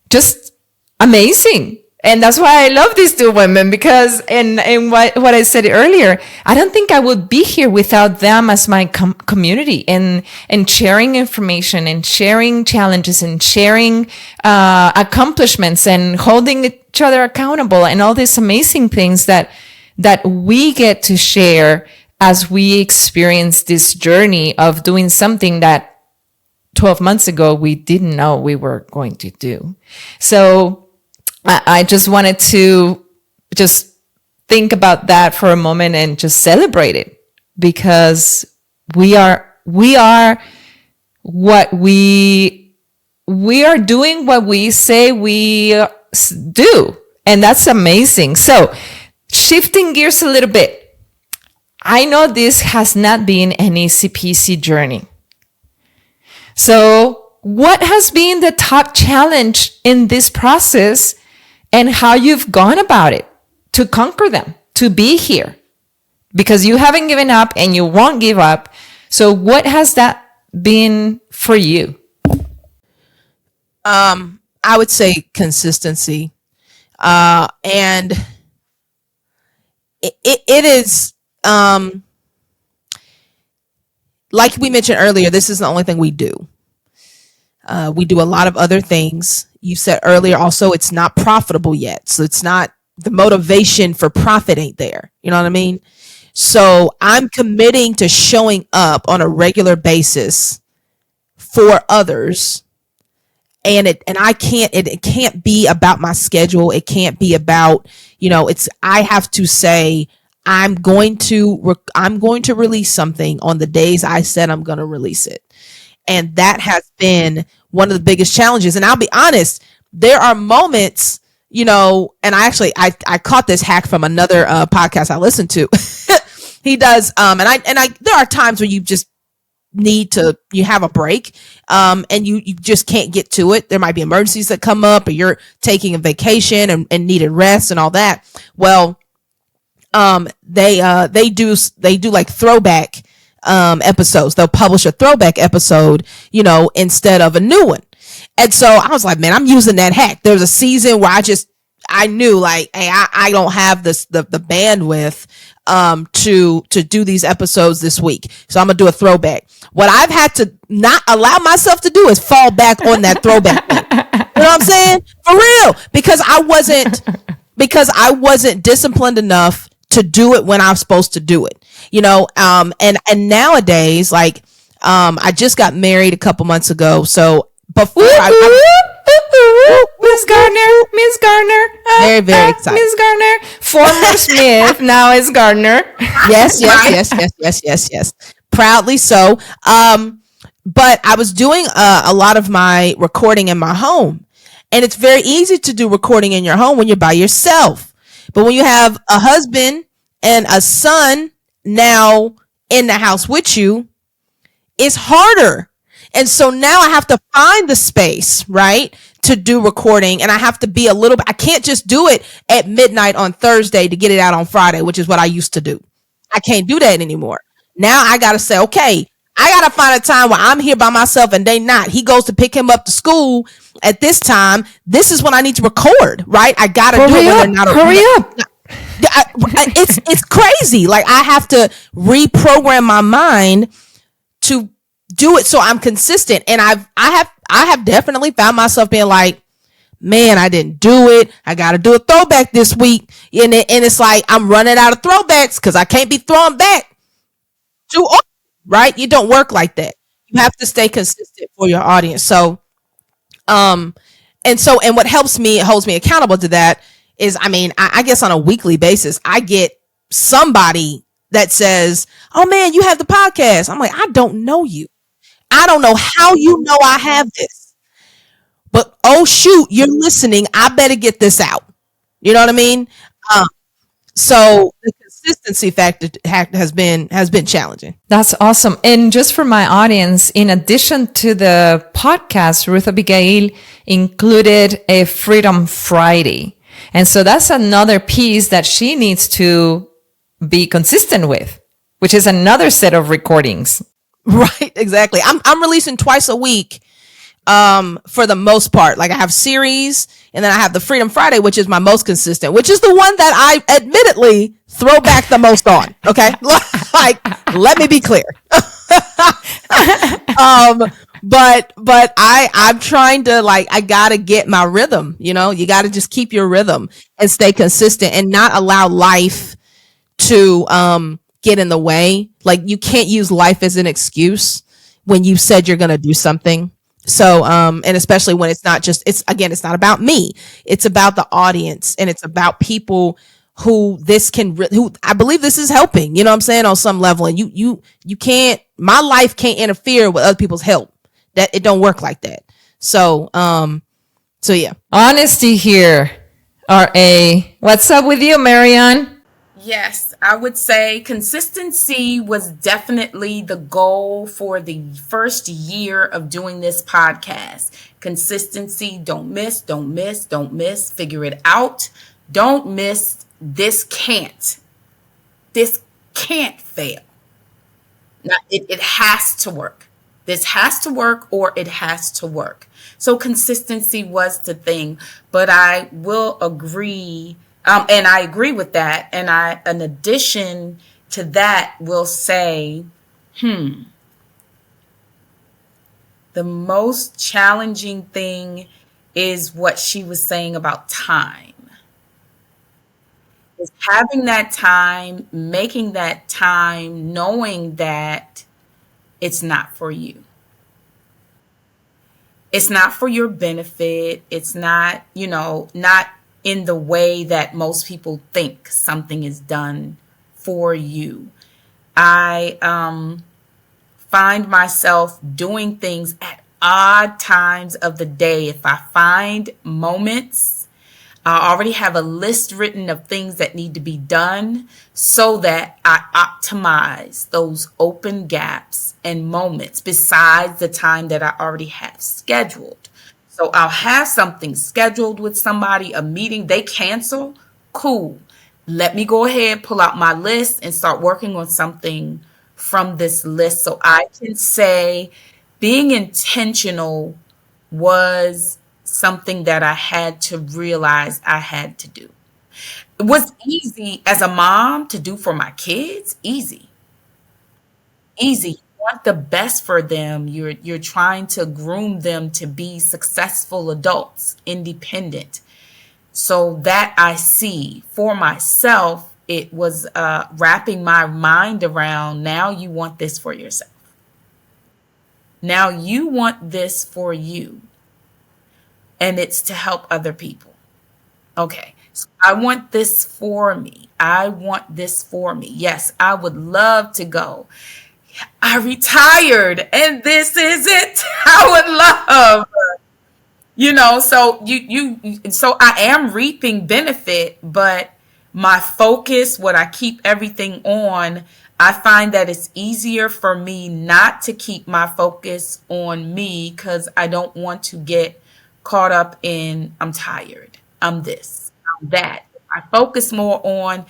just amazing. And that's why I love these two women, because, and what I said earlier, I don't think I would be here without them as my community, and sharing information and sharing challenges and sharing accomplishments and holding each other accountable and all these amazing things that we get to share as we experience this journey of doing something that 12 months ago we didn't know we were going to do. So I just wanted to just think about that for a moment and just celebrate it, because we are what we are doing what we say we do. And that's amazing. So shifting gears a little bit, I know this has not been an easy peasy journey. So what has been the top challenge in this process, and how you've gone about it to conquer them, to be here? Because you haven't given up and you won't give up. So what has that been for you? I would say consistency. And it is, like we mentioned earlier, this is the only thing we do. We do a lot of other things. You said earlier also, it's not profitable yet. So it's not, the motivation for profit ain't there. You know what I mean? So I'm committing to showing up on a regular basis for others. And it can't be about my schedule. It can't be about, I have to say, I'm going to release something on the days I said I'm going to release it. And that has been one of the biggest challenges. And I'll be honest, there are moments, and I caught this hack from another podcast I listened to. He does, there are times where you just you have a break, and you just can't get to it. There might be emergencies that come up, or you're taking a vacation and needed rest and all that. Well, they do like throwback episodes. They'll publish a throwback episode, instead of a new one. And so I was like, man, I'm using that hack. There was a season where I knew like, hey, I don't have the bandwidth to do these episodes this week. So I'm gonna do a throwback. What I've had to not allow myself to do is fall back on that throwback thing. You know what I'm saying? For real. Because I wasn't disciplined enough to do it when I was supposed to do it. And nowadays, like, I just got married a couple months ago. So before Miss Gardner. Very, very excited. Miss Gardner. Former Smith, now is Gardner. Yes. Proudly so. But I was doing a lot of my recording in my home. And it's very easy to do recording in your home when you're by yourself. But when you have a husband and a son now in the house with you, it's harder. And so now I have to find the space, right, to do recording. And I have to be I can't just do it at midnight on Thursday to get it out on Friday, which is what I used to do. I can't do that anymore. Now I got to say, okay, I got to find a time where I'm here by myself and they not. He goes to pick him up to school at this time. This is when I need to record, right? I got to do it when they're not. Hurry up. It's crazy. Like I have to reprogram my mind to do it so I'm consistent. And I have definitely found myself being like, man, I didn't do it. I got to do a throwback this week. And it's like I'm running out of throwbacks because I can't be throwing back too often, right? You don't work like that. You have to stay consistent for your audience. So, and what helps me, it holds me accountable to that is, I mean, I guess on a weekly basis, I get somebody that says, "Oh man, you have the podcast." I'm like, I don't know you. I don't know how you know I have this, but oh shoot, you're listening. I better get this out. You know what I mean? Um, so the consistency factor has been challenging. That's awesome. And just for my audience, in addition to the podcast, Ruth Abigail included a Freedom Friday. And so that's another piece that she needs to be consistent with, which is another set of recordings. Right, exactly. I'm releasing twice a week for the most part. Like I have series and then I have the Freedom Friday, which is my most consistent, which is the one that I admittedly throw back the most on. Okay. Like, let me be clear. But I'm trying to, like, I gotta get my rhythm, you know, you gotta just keep your rhythm and stay consistent and not allow life to get in the way. Like you can't use life as an excuse when you said you're gonna do something. So and especially when it's not just, it's not about me. It's about the audience and it's about people who who I believe this is helping, you know what I'm saying, on some level. And you can't, my life can't interfere with other people's help. That it don't work like that. So yeah. Honesty here. RA. What's up with you, Marion? Yes, I would say consistency was definitely the goal for the first year of doing this podcast. Consistency, don't miss, don't miss, don't miss, figure it out. Don't miss, this can't fail. Now, it has to work. This has to work or it has to work. So consistency was the thing, but I will agree. And I agree with that. And in addition to that, will say, the most challenging thing is what she was saying about time. Is having that time, making that time, knowing that it's not for you. It's not for your benefit. It's not, not in the way that most people think something is done for you. I find myself doing things at odd times of the day. If I find moments, I already have a list written of things that need to be done so that I optimize those open gaps and moments besides the time that I already have scheduled. So I'll have something scheduled with somebody, a meeting, they cancel. Cool. Let me go ahead, pull out my list and start working on something from this list. So I can say being intentional was something that I had to realize I had to do. It was easy as a mom to do for my kids. Easy. You want the best for them. You're trying to groom them to be successful adults, independent. So that I see for myself, it was wrapping my mind around, now you want this for yourself. Now you want this for you. And it's to help other people. Okay. So I want this for me. Yes, I would love to go. I retired and this is it. I would love, so I am reaping benefit, but my focus, what I keep everything on, I find that it's easier for me not to keep my focus on me because I don't want to get caught up in, I'm tired, I'm this, I'm that. I focus more on,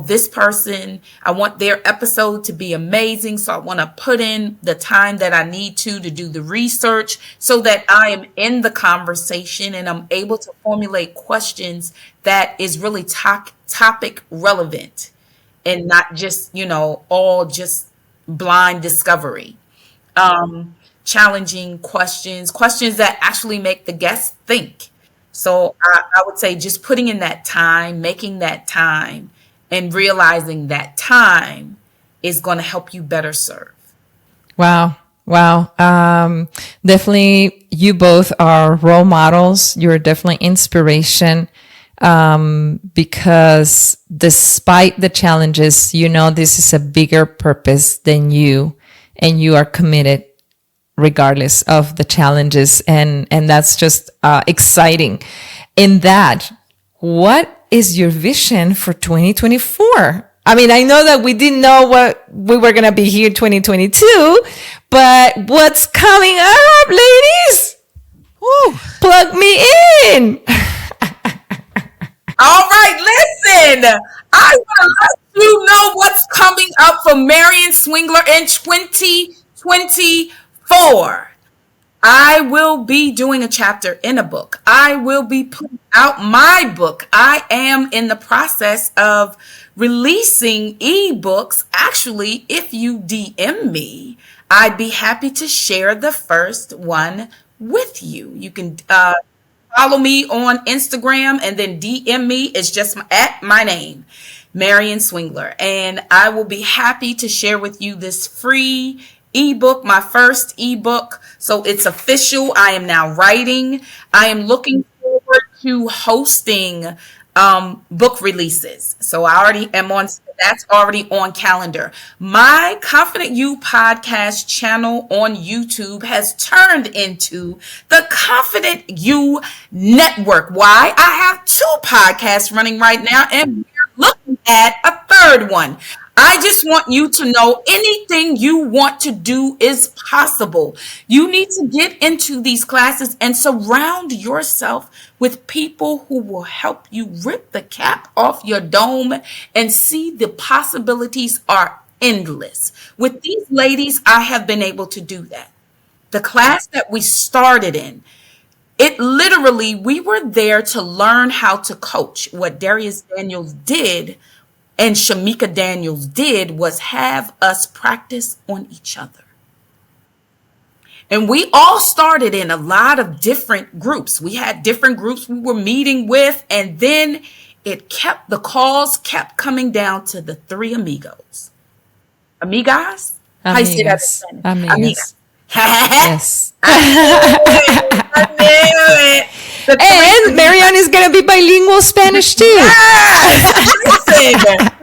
this person, I want their episode to be amazing. So I want to put in the time that I need to do the research so that I am in the conversation and I'm able to formulate questions that is really topic relevant and not just, all just blind discovery. Challenging questions that actually make the guests think. So I would say just putting in that time, making that time, and realizing that time is going to help you better serve. Wow. Wow. Definitely, you both are role models. You're definitely inspiration, because despite the challenges, this is a bigger purpose than you, and you are committed regardless of the challenges. And that's just exciting. In that, what is your vision for 2024? I mean, I know that we didn't know what we were going to be here 2022, but what's coming up, ladies? Woo. Plug me in. All right, listen. I want to let you know what's coming up for Marion Swingler in 2024. I will be doing a chapter in a book. I will be putting out my book. I am in the process of releasing ebooks. Actually, if you DM me, I'd be happy to share the first one with you. You can follow me on Instagram and then DM me. It's just at my name, Marion Swingler. And I will be happy to share with you this free ebook, my first ebook. So it's official. I am now writing. I am looking forward to hosting book releases. So I already am that's already on calendar. My Confident You podcast channel on YouTube has turned into the Confident You Network. Why? I have 2 podcasts running right now, and we're looking at a third one. I just want you to know anything you want to do is possible. You need to get into these classes and surround yourself with people who will help you rip the cap off your dome and see the possibilities are endless. With these ladies, I have been able to do that. The class that we started in, it literally, we were there to learn how to coach. What Darius Daniels did and Shamika Daniels did was have us practice on each other. And we all started in a lot of different groups. We had different groups we were meeting with, and then the calls kept coming down to the 3 amigos. Amigas? How you say that in Spanish? Amigas. Yes. I knew it. And Marion is going to be bilingual Spanish too.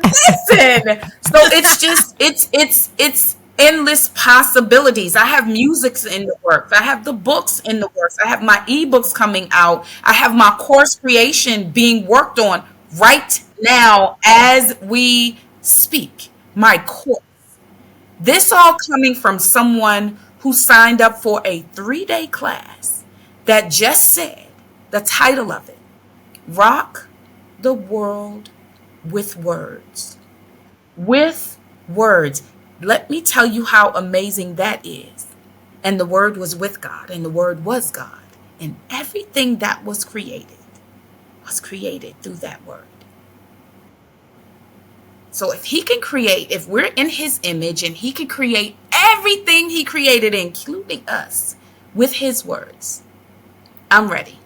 Listen. So it's endless possibilities. I have musics in the works. I have the books in the works. I have my ebooks coming out. I have my course creation being worked on right now as we speak. My course. This all coming from someone who signed up for a 3-day class that just said, the title of it, Rock the World with Words. With words. Let me tell you how amazing that is. And the Word was with God, and the Word was God. And everything that was created through that Word. So if he can create, if we're in his image and he can create everything he created, including us, with his words, I'm ready.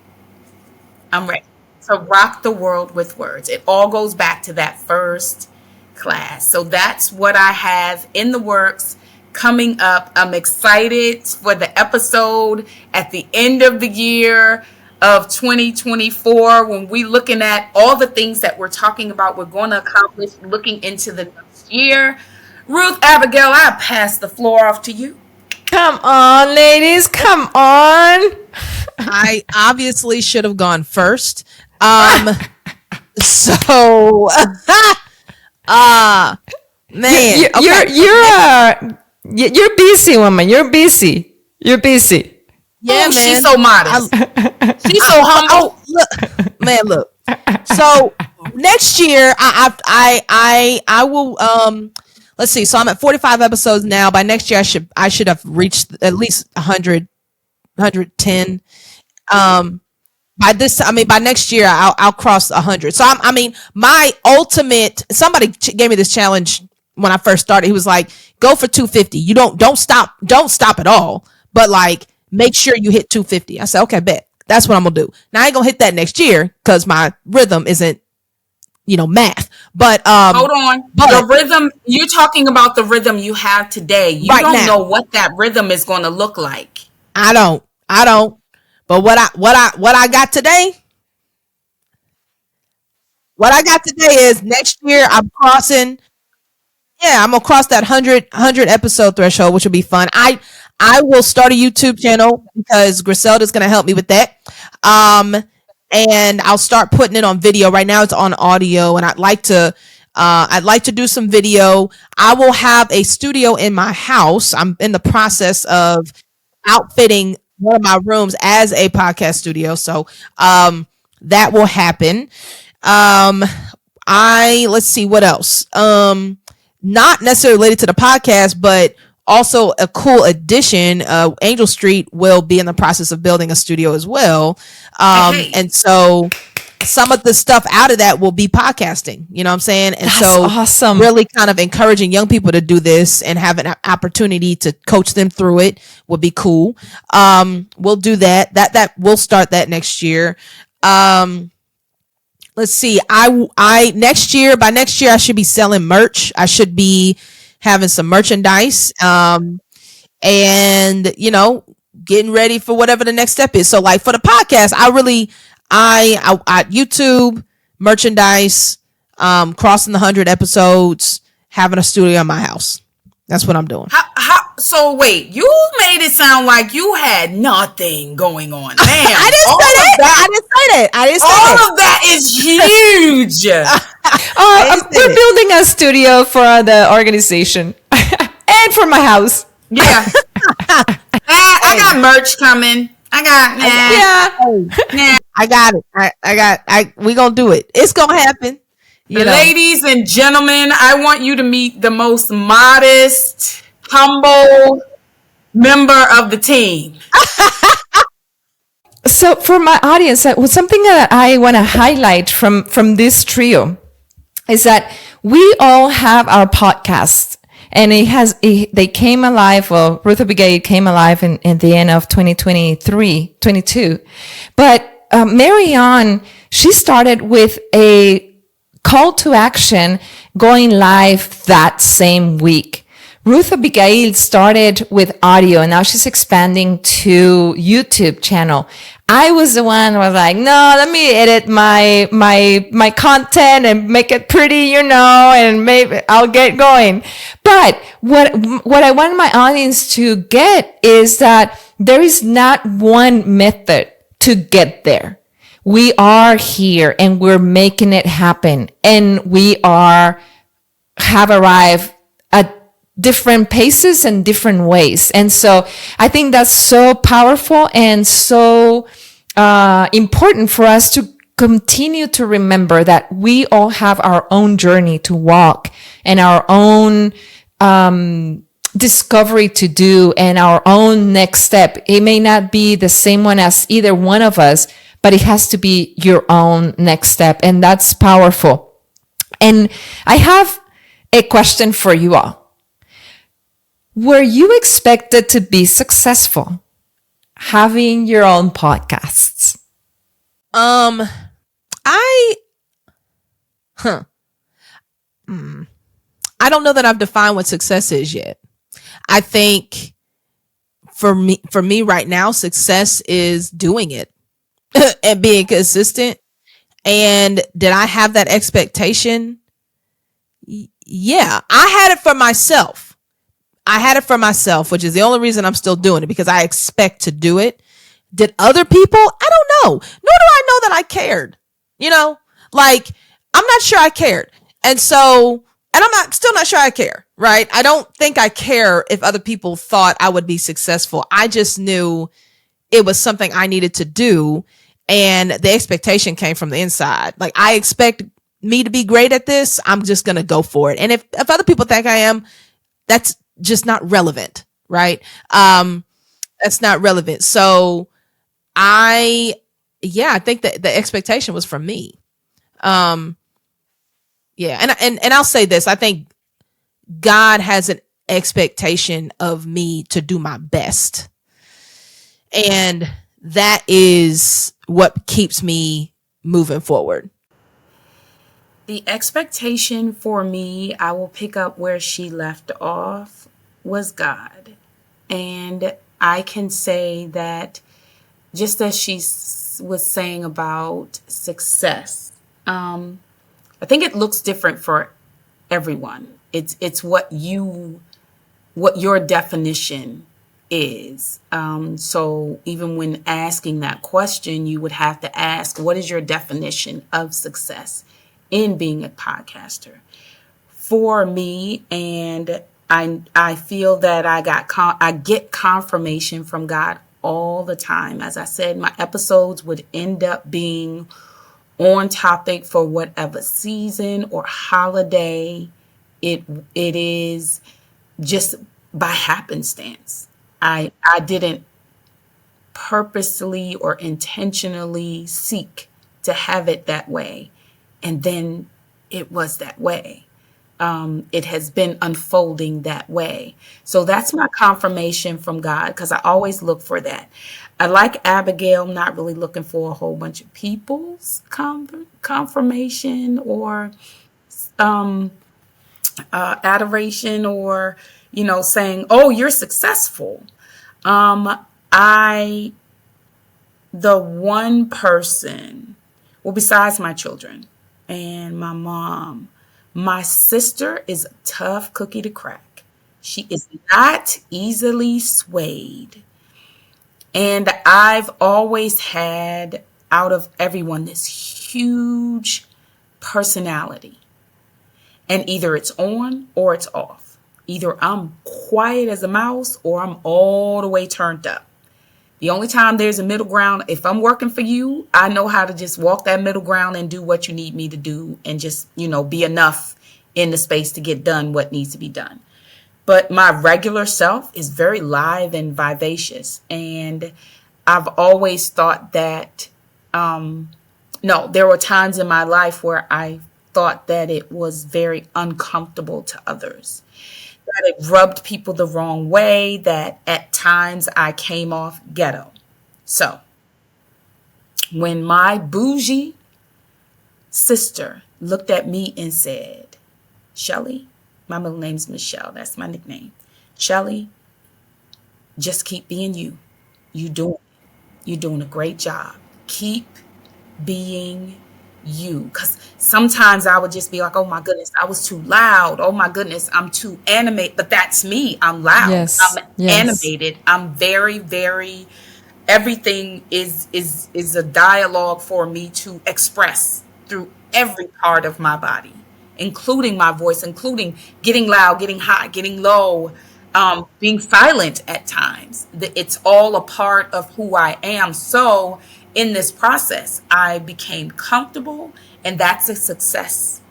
To rock the world with words. It all goes back to that first class. So that's what I have in the works coming up. I'm excited for the episode at the end of the year of 2024 when we're looking at all the things that we're talking about we're going to accomplish looking into the next year. Ruth, Abigail, I pass the floor off to you. Come on, ladies, come on. I obviously should have gone first. So man, you're busy, woman. You're busy. Yeah, man. She's so modest. She's so humble. Look. So next year, I will. Let's see. So I'm at 45 episodes now. By next year, I should have reached at least 100, 110. By next year, I'll cross 100. So my ultimate. Somebody gave me this challenge when I first started. He was like, "Go for 250. You don't stop at all, but like." Make sure you hit 250. I said, okay, bet. That's what I'm going to do. Now, I ain't going to hit that next year because my rhythm isn't, math. But hold on. but The rhythm, you're talking about the rhythm you have today. You right don't now, know what that rhythm is going to look like. I don't. But what I got today, what I got today is next year I'm crossing. Yeah, I'm gonna cross that 100 episode threshold, which will be fun. I will start a YouTube channel because Griselda's gonna help me with that. Um, and I'll start putting it on video. Right now it's on audio, and I'd like to do some video. I will have a studio in my house. I'm in the process of outfitting one of my rooms as a podcast studio, so that will happen. Um, I let's see what else. Not necessarily related to the podcast, but also a cool addition. Angel Street will be in the process of building a studio as well. Hey. And so some of the stuff out of that will be podcasting, you know what I'm saying? And That's so awesome. really kind of encouraging young people to do this and have an opportunity to coach them through it would be cool. We'll do that. That we'll start that next year. Let's see. I next year, by next year, I should be selling merch. I should be having some merchandise. And getting ready for whatever the next step is. So like for the podcast, I YouTube, merchandise, crossing the 100 episodes, having a studio in my house. That's what I'm doing. So wait, you made it sound like you had nothing going on. Man, I didn't say that. All of that is huge. We're building a studio for the organization and for my house. Yeah. I got merch coming. I got it. We gonna do it. It's gonna happen. Ladies and gentlemen, I want you to meet the most modest, humble member of the team. So for my audience, something that I want to highlight from this trio is that we all have our podcasts, and they came alive. Well, Ruth Abigail came alive in the end of 2022, but Marion, she started with a call to action going live that same week. Ruth Abigail started with audio, and now she's expanding to YouTube channel. I was the one who was like, no, let me edit my content and make it pretty, and maybe I'll get going. But what I want my audience to get is that there is not one method to get there. We are here and we're making it happen, and we have arrived at different paces and different ways. And so I think that's so powerful and so important for us to continue to remember that we all have our own journey to walk and our own discovery to do and our own next step. It may not be the same one as either one of us, but it has to be your own next step. And that's powerful. And I have a question for you all. Were you expected to be successful having your own podcasts? I don't know that I've defined what success is yet. I think for me right now, success is doing it and being consistent. And did I have that expectation? Yeah, I had it for myself. Which is the only reason I'm still doing it, because I expect to do it. Did other people? I don't know. Nor do I know that I cared. Like, I'm not sure I cared. And so, and still not sure I care, right? I don't think I care if other people thought I would be successful. I just knew it was something I needed to do. And the expectation came from the inside. Like, I expect me to be great at this. I'm just going to go for it. And if other people think I am, that's just not relevant, right? That's not relevant. So I think that the expectation was from me. And I'll say this. I think God has an expectation of me to do my best. And that is what keeps me moving forward. The expectation for me, I will pick up where she left off, was God. And I can say that just as she was saying about success, I think it looks different for everyone. It's what your definition is. So even when asking that question, you would have to ask, what is your definition of success in being a podcaster? For me, and I feel that I get confirmation from God all the time. As I said, my episodes would end up being on topic for whatever season or holiday it is, just by happenstance. I didn't purposely or intentionally seek to have it that way, and then it was that way. It has been unfolding that way. So that's my confirmation from God, because I always look for that. I like Abigail, I'm not really looking for a whole bunch of people's confirmation or adoration, or saying, oh, you're successful. I the one person, well, besides my children and my mom, my sister is a tough cookie to crack. She is not easily swayed. And I've always had, out of everyone, this huge personality. And either it's on or it's off. Either I'm quiet as a mouse or I'm all the way turned up. The only time there's a middle ground, if I'm working for you, I know how to just walk that middle ground and do what you need me to do, and just, be enough in the space to get done what needs to be done. But my regular self is very live and vivacious. And I've always thought that, no, there were times in my life where I thought that it was very uncomfortable to others, that it rubbed people the wrong way, that at times I came off ghetto. So when my bougie sister looked at me and said, Shelly, my middle name's Michelle, that's my nickname. Shelly, just keep being you. You're doing a great job. Keep being you. Because sometimes I would just be like, oh my goodness, I was too loud. Oh my goodness, I'm too animated. But that's me. I'm loud. Yes. I'm Yes. animated. I'm very, very, everything is a dialogue for me to express through every part of my body, including my voice, including getting loud, getting high, getting low, being silent at times. It's all a part of who I am. So in this process, I became comfortable, and that's a success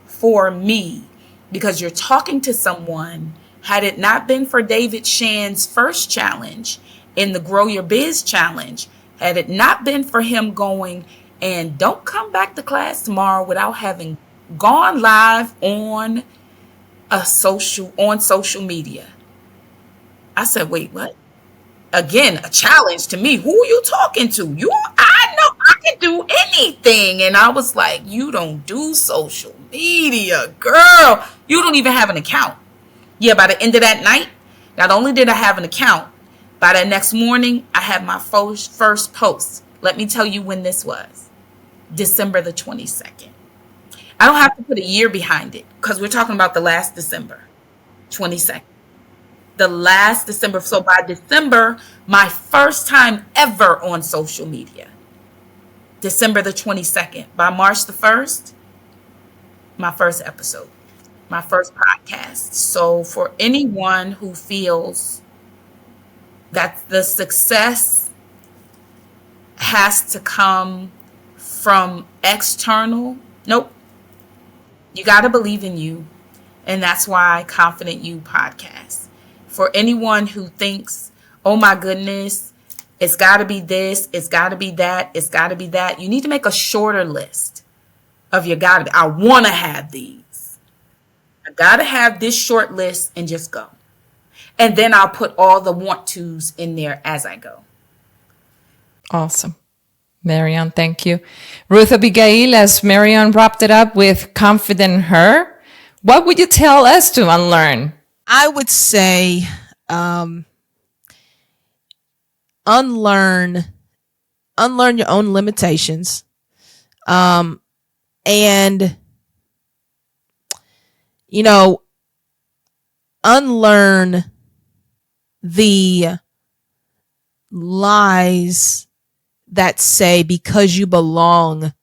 for me, because you're talking to someone. Had it not been for David Shan's first challenge in the Grow Your Biz challenge, had it not been for him going, and don't come back to class tomorrow without having gone live on social media. I said, wait, what? Again, a challenge to me. Who are you talking to? I know I can do anything. And I was like, you don't do social media, girl. You don't even have an account. Yeah, by the end of that night, not only did I have an account, by the next morning, I had my first post. Let me tell you when this was. December the 22nd. I don't have to put a year behind it, because we're talking about the last December 22nd. The last December. So by December, my first time ever on social media, December the 22nd. By March the 1st, my first episode, my first podcast. So for anyone who feels that the success has to come from external, nope. You got to believe in you. And that's why Confident You podcast. For anyone who thinks, oh my goodness, it's got to be this, it's got to be that, it's got to be that. You need to make a shorter list of your got to be. I want to have these. I got to have this short list, and just go. And then I'll put all the want tos in there as I go. Awesome. Marion, thank you. Ruth, Abigail, as Marion wrapped it up with confident her, what would you tell us to unlearn? I would say unlearn your own limitations, and unlearn the lies that say because you belong,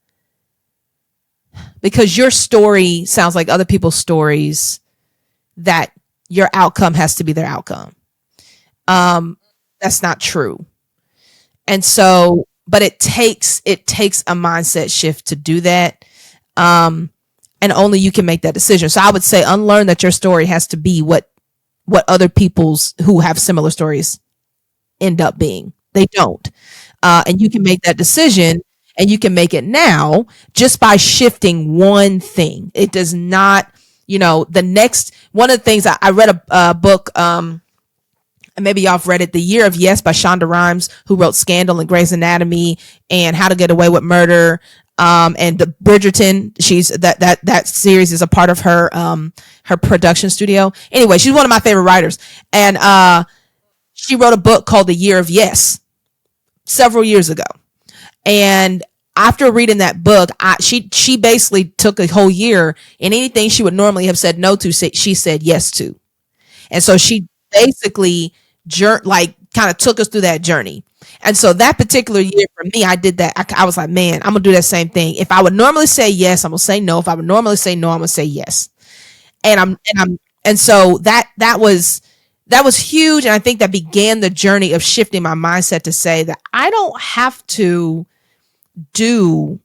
because your story sounds like other people's stories, that your outcome has to be their outcome. That's not true. And so, but it takes a mindset shift to do that. And only you can make that decision. So I would say unlearn that your story has to be what other people's who have similar stories end up being. They don't. And you can make that decision, and you can make it now just by shifting one thing. It does not, the next, one of the things I read a book, and maybe y'all have read it, The Year of Yes by Shonda Rhimes, who wrote Scandal and Grey's Anatomy and How to Get Away with Murder. And the Bridgerton, she's that series is a part of her production studio. Anyway, she's one of my favorite writers. And, she wrote a book called The Year of Yes several years ago. And after reading that book, she basically took a whole year, and anything she would normally have said no to, she said yes to. And so she basically kind of took us through that journey. And so that particular year for me, I did that. I was like, man, I'm gonna do that same thing. If I would normally say yes, I'm gonna say no. If I would normally say no, I'm gonna say yes. And so that was huge. And I think that began the journey of shifting my mindset to say that I don't have to do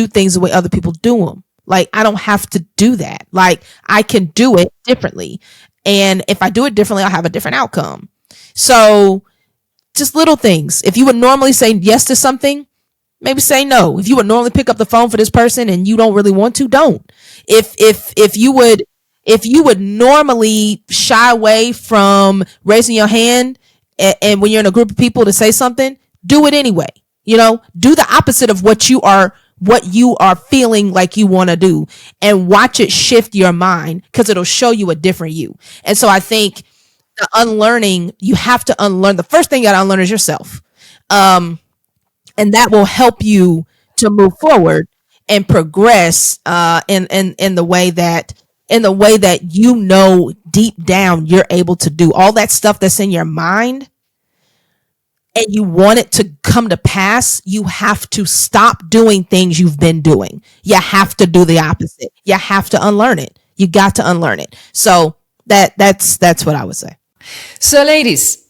things the way other people do them. Like, I don't have to do that. Like, I can do it differently. And if I do it differently, I'll have a different outcome. So just little things. If you would normally say yes to something, maybe say no. If you would normally pick up the phone for this person and you don't really want to, don't. If you would normally shy away from raising your hand and when you're in a group of people to say something, do it anyway. Do the opposite of what you are feeling like you want to do, and watch it shift your mind, because it'll show you a different you. And so I think the unlearning, you have to unlearn. The first thing you got to unlearn is yourself. And that will help you to move forward and progress in the way that deep down you're able to do all that stuff that's in your mind, and you want it to come to pass. You have to stop doing things you've been doing. You have to do the opposite. You have to unlearn it. You got to unlearn it. So that's what I would say. So ladies,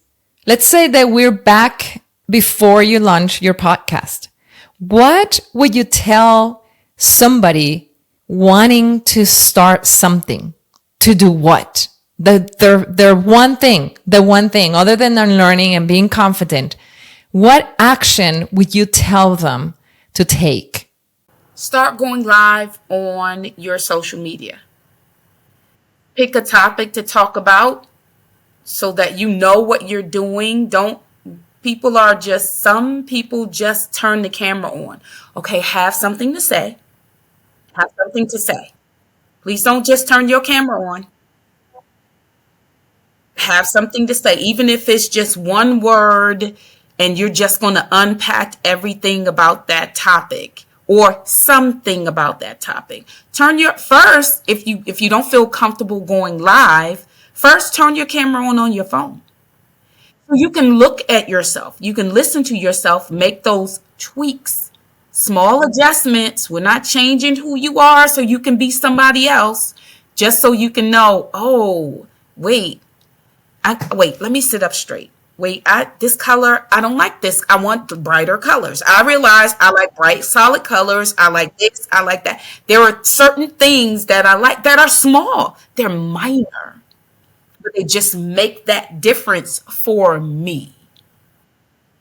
let's say that we're back before you launch your podcast. What would you tell somebody wanting to start something? To do what? The one thing, other than unlearning and being confident, what action would you tell them to take? Start going live on your social media. Pick a topic to talk about so that you know what you're doing. Some people just turn the camera on. Okay, have something to say. Have something to say. Please don't just turn your camera on. Have something to say, even if it's just one word and you're just going to unpack everything about that topic or something about that topic. First, if you don't feel comfortable going live, first turn your camera on your phone. So you can look at yourself, you can listen to yourself, make those tweaks, small adjustments. We're not changing who you are so you can be somebody else, just so you can know, oh, wait, let me sit up straight. Wait, this color, I don't like this. I want the brighter colors. I realize I like bright, solid colors. I like this. I like that. There are certain things that I like that are small. They're minor, but they just make that difference for me.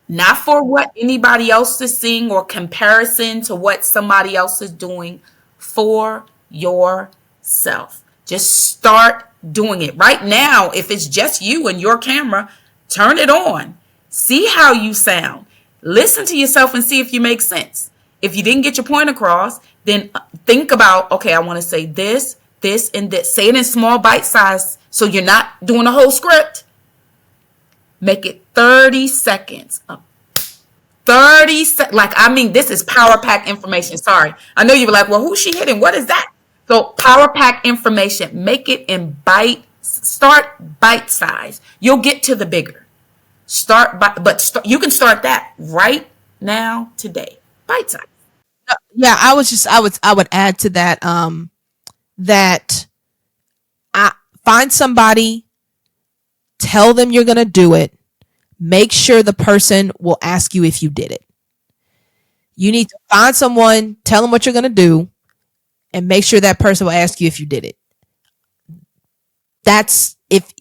Not for what anybody else is seeing or comparison to what somebody else is doing, for yourself. Just start doing it right now. If it's just you and your camera, turn it on. See how you sound. Listen to yourself and see if you make sense. If you didn't get your point across, then think about, okay, I want to say this, this, and this. Say it in small bite size so you're not doing a whole script. Make it 30 seconds. 30 seconds. Like, I mean, this is power pack information. Sorry. I know you were like, well, who's she hitting? What is that? So power pack information. Make it in start bite size. You'll get to the bigger. You can start that right now, today. Bite size. Yeah, I would add to that, that I find somebody, tell them you're going to do it. Make sure the person will ask you if you did it. You need to find someone, tell them what you're going to do, and make sure that person will ask you if you did it. That's if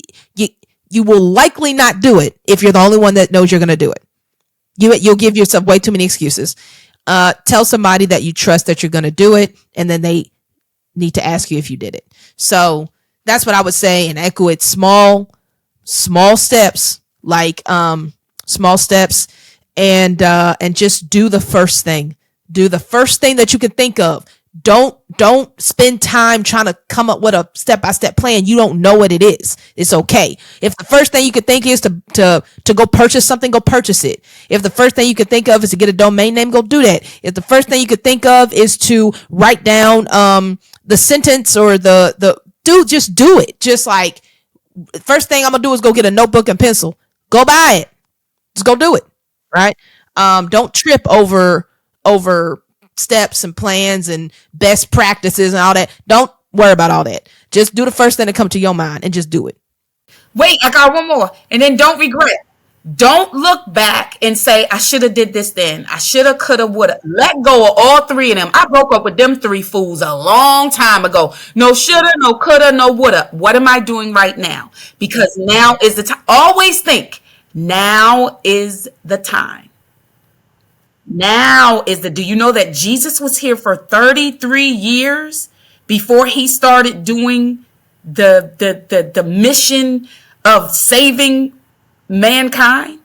you will likely not do it if you're the only one that knows you're going to do it. You'll give yourself way too many excuses. Tell somebody that you trust that you're going to do it, and then they need to ask you if you did it. So that's what I would say, and echo it. Small steps, like small steps, and just do the first thing. Do the first thing that you can think of. Don't spend time trying to come up with a step-by-step plan. You don't know what it is. It's okay. If the first thing you could think is to go purchase something, go purchase it. If the first thing you could think of is to get a domain name, go do that. If the first thing you could think of is to write down the sentence or just do it. Just like, first thing I'm gonna do is go get a notebook and pencil. Go buy it. Just go do it. Right? Don't trip over steps and plans and best practices and all that. Don't worry about all that. Just do the first thing that comes to your mind and just do it. Wait, I got one more. And then don't regret. Don't look back and say, I should have did this then. I should have, could have, would have. Let go of all three of them. I broke up with them three fools a long time ago. No shoulda, no coulda, no woulda. What am I doing right now? Because now is the time. Always think, now is the time. Do you know that Jesus was here for 33 years before he started doing the mission of saving mankind?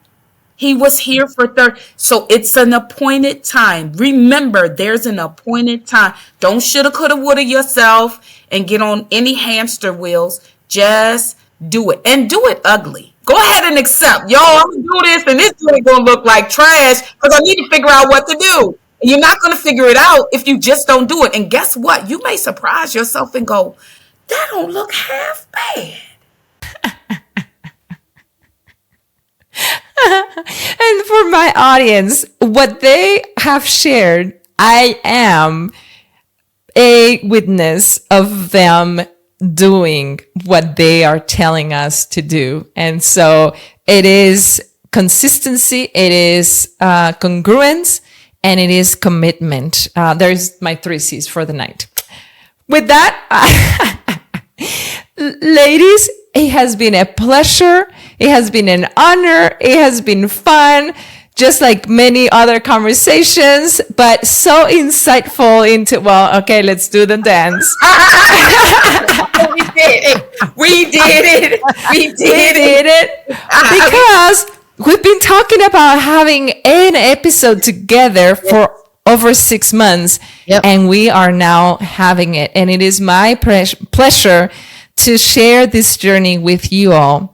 He was here for 30. So it's an appointed time. Remember, there's an appointed time. Don't shoulda, coulda, woulda yourself and get on any hamster wheels. Just do it, and do it ugly. Go ahead and accept. Yo, I'm going to do this, and this ain't going to look like trash because I need to figure out what to do. And you're not going to figure it out if you just don't do it. And guess what? You may surprise yourself and go, that don't look half bad. And for my audience, what they have shared, I am a witness of them doing what they are telling us to do. And so it is consistency, it is congruence, and it is commitment. There's my 3 C's for the night. With that, ladies, it has been a pleasure. It has been an honor. It has been fun, just like many other conversations, but so insightful into, well, okay, let's do the dance. We did it. Because we've been talking about having an episode together for over 6 months, and we are now having it. And it is my pleasure to share this journey with you all.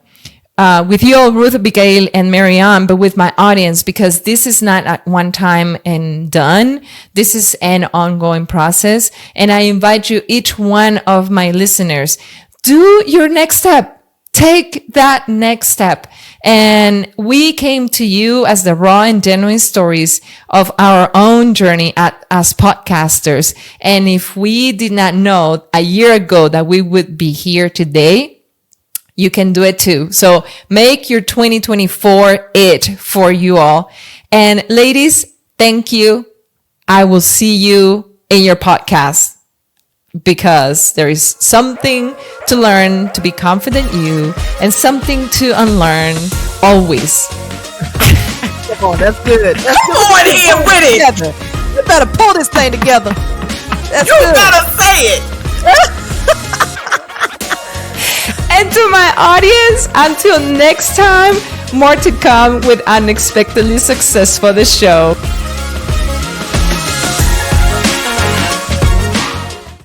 Ruth, Abigail, and Marion, but with my audience, because this is not at one time and done. This is an ongoing process. And I invite you, each one of my listeners, do your next step. Take that next step. And we came to you as the raw and genuine stories of our own journey as podcasters. And if we did not know a year ago that we would be here today, you can do it too. So make your 2024 it for you all. And ladies, thank you. I will see you in your podcast, because there is something to learn to be confident you, and something to unlearn always. Come on, that's good. Come on here with it. Together. You better pull this thing together. That's you good. better say it. And to my audience, until next time, More to come with Unexpectedly Successful, the show.